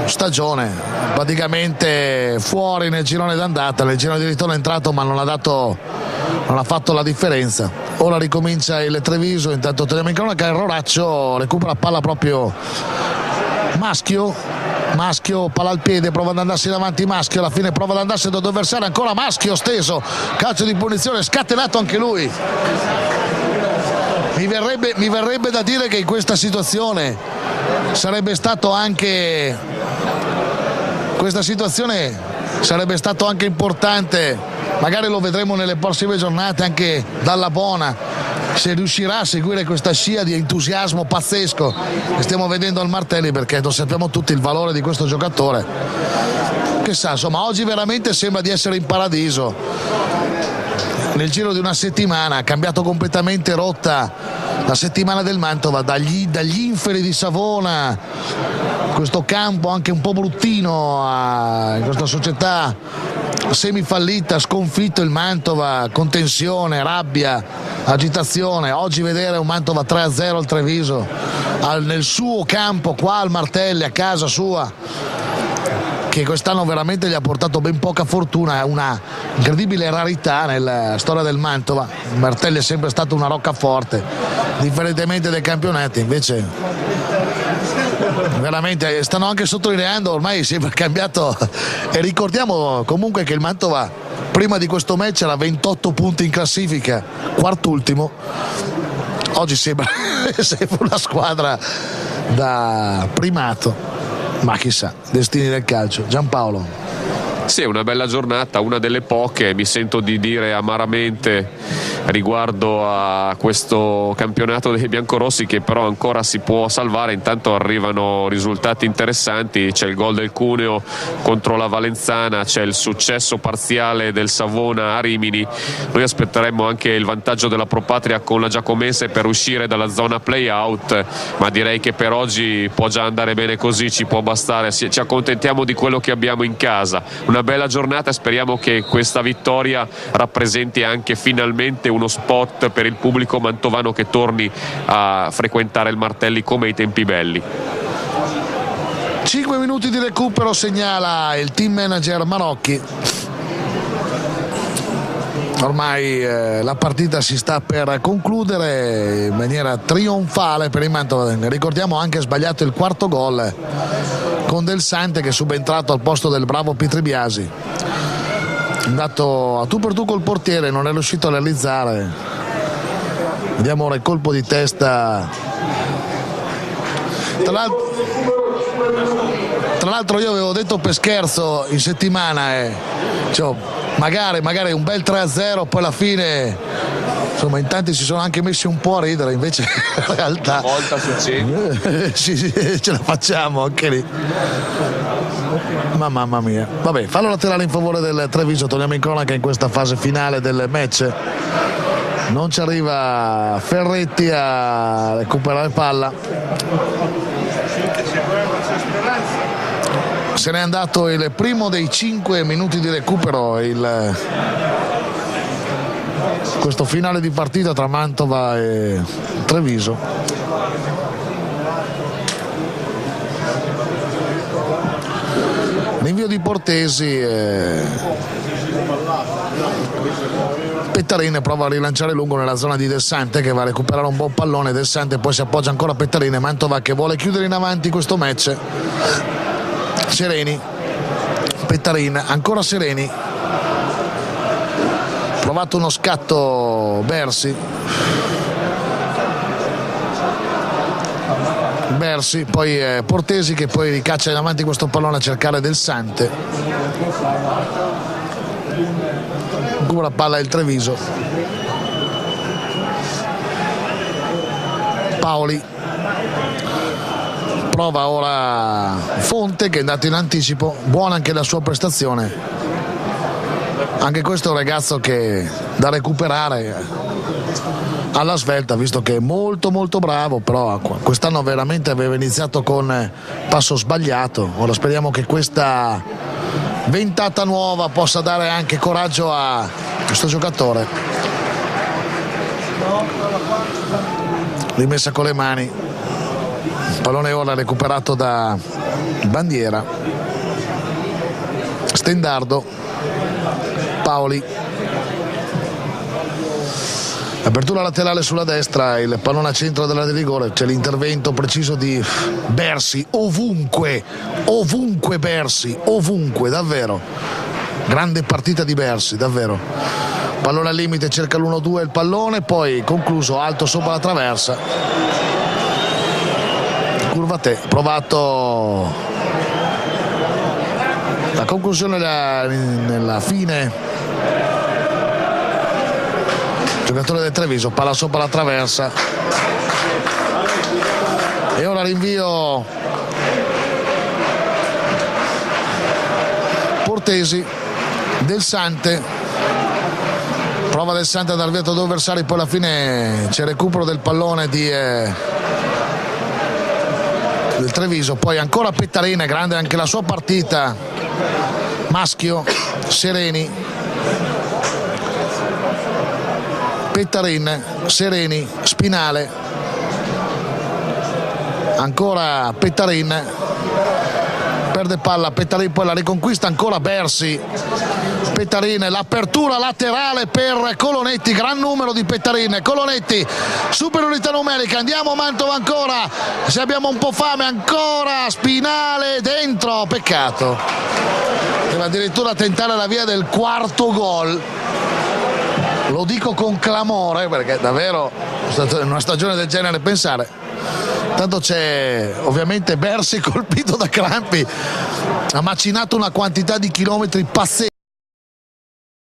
stagione, praticamente fuori nel girone d'andata, nel girone di ritorno è entrato ma non ha fatto la differenza. Ora ricomincia il Treviso, intanto teniamo in cronaca il Roraccio, recupera palla proprio Maschio, palla al piede, prova ad andarsi davanti Maschio, alla fine prova ad andarsi da avversario, ancora Maschio steso, calcio di punizione scatenato anche lui. Mi verrebbe da dire che in questa situazione sarebbe stato anche importante, magari lo vedremo nelle prossime giornate anche dalla Bona, se riuscirà a seguire questa scia di entusiasmo pazzesco che stiamo vedendo al Martelli, perché lo sappiamo tutti il valore di questo giocatore, che sa, insomma oggi veramente sembra di essere in paradiso. Nel giro di una settimana ha cambiato completamente rotta la settimana del Mantova, dagli inferi di Savona, questo campo anche un po' bruttino, in questa società semifallita, sconfitto il Mantova con tensione, rabbia, agitazione. Oggi vedere un Mantova 3-0 al Treviso nel suo campo qua al Martelli, a casa sua, che quest'anno veramente gli ha portato ben poca fortuna, è una incredibile rarità nella storia del Mantova. Martelli è sempre stato una roccaforte, differentemente dai campionati, invece veramente stanno anche sottolineando, ormai sembra cambiato. E ricordiamo comunque che il Mantova prima di questo match era 28 punti in classifica, quarto ultimo. Oggi sembra una squadra da primato, ma chissà, destini del calcio. Giampaolo. Sì, è una bella giornata, una delle poche, mi sento di dire amaramente riguardo a questo campionato dei biancorossi, che però ancora si può salvare. Intanto arrivano risultati interessanti, c'è il gol del Cuneo contro la Valenzana, c'è il successo parziale del Savona a Rimini. Noi aspetteremmo anche il vantaggio della Pro Patria con la Giacomense per uscire dalla zona play-out, ma direi che per oggi può già andare bene così, ci può bastare, ci accontentiamo di quello che abbiamo in casa. Una bella giornata e speriamo che questa vittoria rappresenti anche finalmente uno spot per il pubblico mantovano che torni a frequentare il Martelli come ai tempi belli. 5 minuti di recupero segnala il team manager Marocchi. Ormai la partita si sta per concludere in maniera trionfale per il Mantova. Ricordiamo anche sbagliato il quarto gol con Del Sante, che è subentrato al posto del bravo Pietri Biasi. Andato a tu per tu col portiere, non è riuscito a realizzare. Vediamo ora il colpo di testa. Tra l'altro io avevo detto per scherzo in settimana magari un bel 3-0, poi alla fine insomma in tanti si sono anche messi un po' a ridere, invece in realtà Volta succede. sì, ce la facciamo anche lì. Ma mamma mia, vabbè, fallo laterale in favore del Treviso. Torniamo in cronaca in questa fase finale del match. Non ci arriva Ferretti a recuperare palla, se n'è andato il primo dei 5 minuti di recupero, questo finale di partita tra Mantova e Treviso. L'invio di Portesi, Pettarine prova a rilanciare lungo nella zona di Del Sante, che va a recuperare un buon pallone. Del Sante poi si appoggia ancora a Pettarine. Mantova che vuole chiudere in avanti questo match. Sereni, Pettarin, ancora Sereni, provato uno scatto Bersi, poi Portesi che poi ricaccia in avanti questo pallone a cercare Del Sante. Ancora palla il Treviso. Paoli, prova ora Fonte che è andato in anticipo, buona anche la sua prestazione. Anche questo è un ragazzo che da recuperare alla svelta, visto che è molto molto bravo, però quest'anno veramente aveva iniziato con passo sbagliato. Ora speriamo che questa ventata nuova possa dare anche coraggio a questo giocatore. Rimessa con le mani, pallone ora recuperato da Bandiera. Stendardo, Paoli, apertura laterale sulla destra, il pallone a centro dell'area di rigore, c'è l'intervento preciso di Bersi, ovunque Bersi, ovunque, davvero grande partita di Bersi, davvero. Pallone al limite, cerca l'1-2 il pallone, poi concluso alto sopra la traversa. Curva te, provato la conclusione nella fine. Giocatore del Treviso, palla sopra la traversa. E ora rinvio Portesi, Del Sante. Prova Del Sante a dar via a due avversari, poi alla fine c'è il recupero del pallone del Treviso. Poi ancora Pettarina, grande anche la sua partita. Maschio, Sereni, Pettarin, Sereni, Spinale, ancora Pettarin per perde palla Pettarin, poi la riconquista ancora Bersi. Pettarin, l'apertura laterale per Colonetti, gran numero di Pettarin. Colonetti, superiorità numerica, andiamo Mantova ancora, se abbiamo un po' fame ancora, Spinale dentro, peccato, deve addirittura tentare la via del quarto gol. Lo dico con clamore perché davvero in una stagione del genere pensare, tanto c'è ovviamente Bersi colpito da crampi, ha macinato una quantità di chilometri pazzeschi.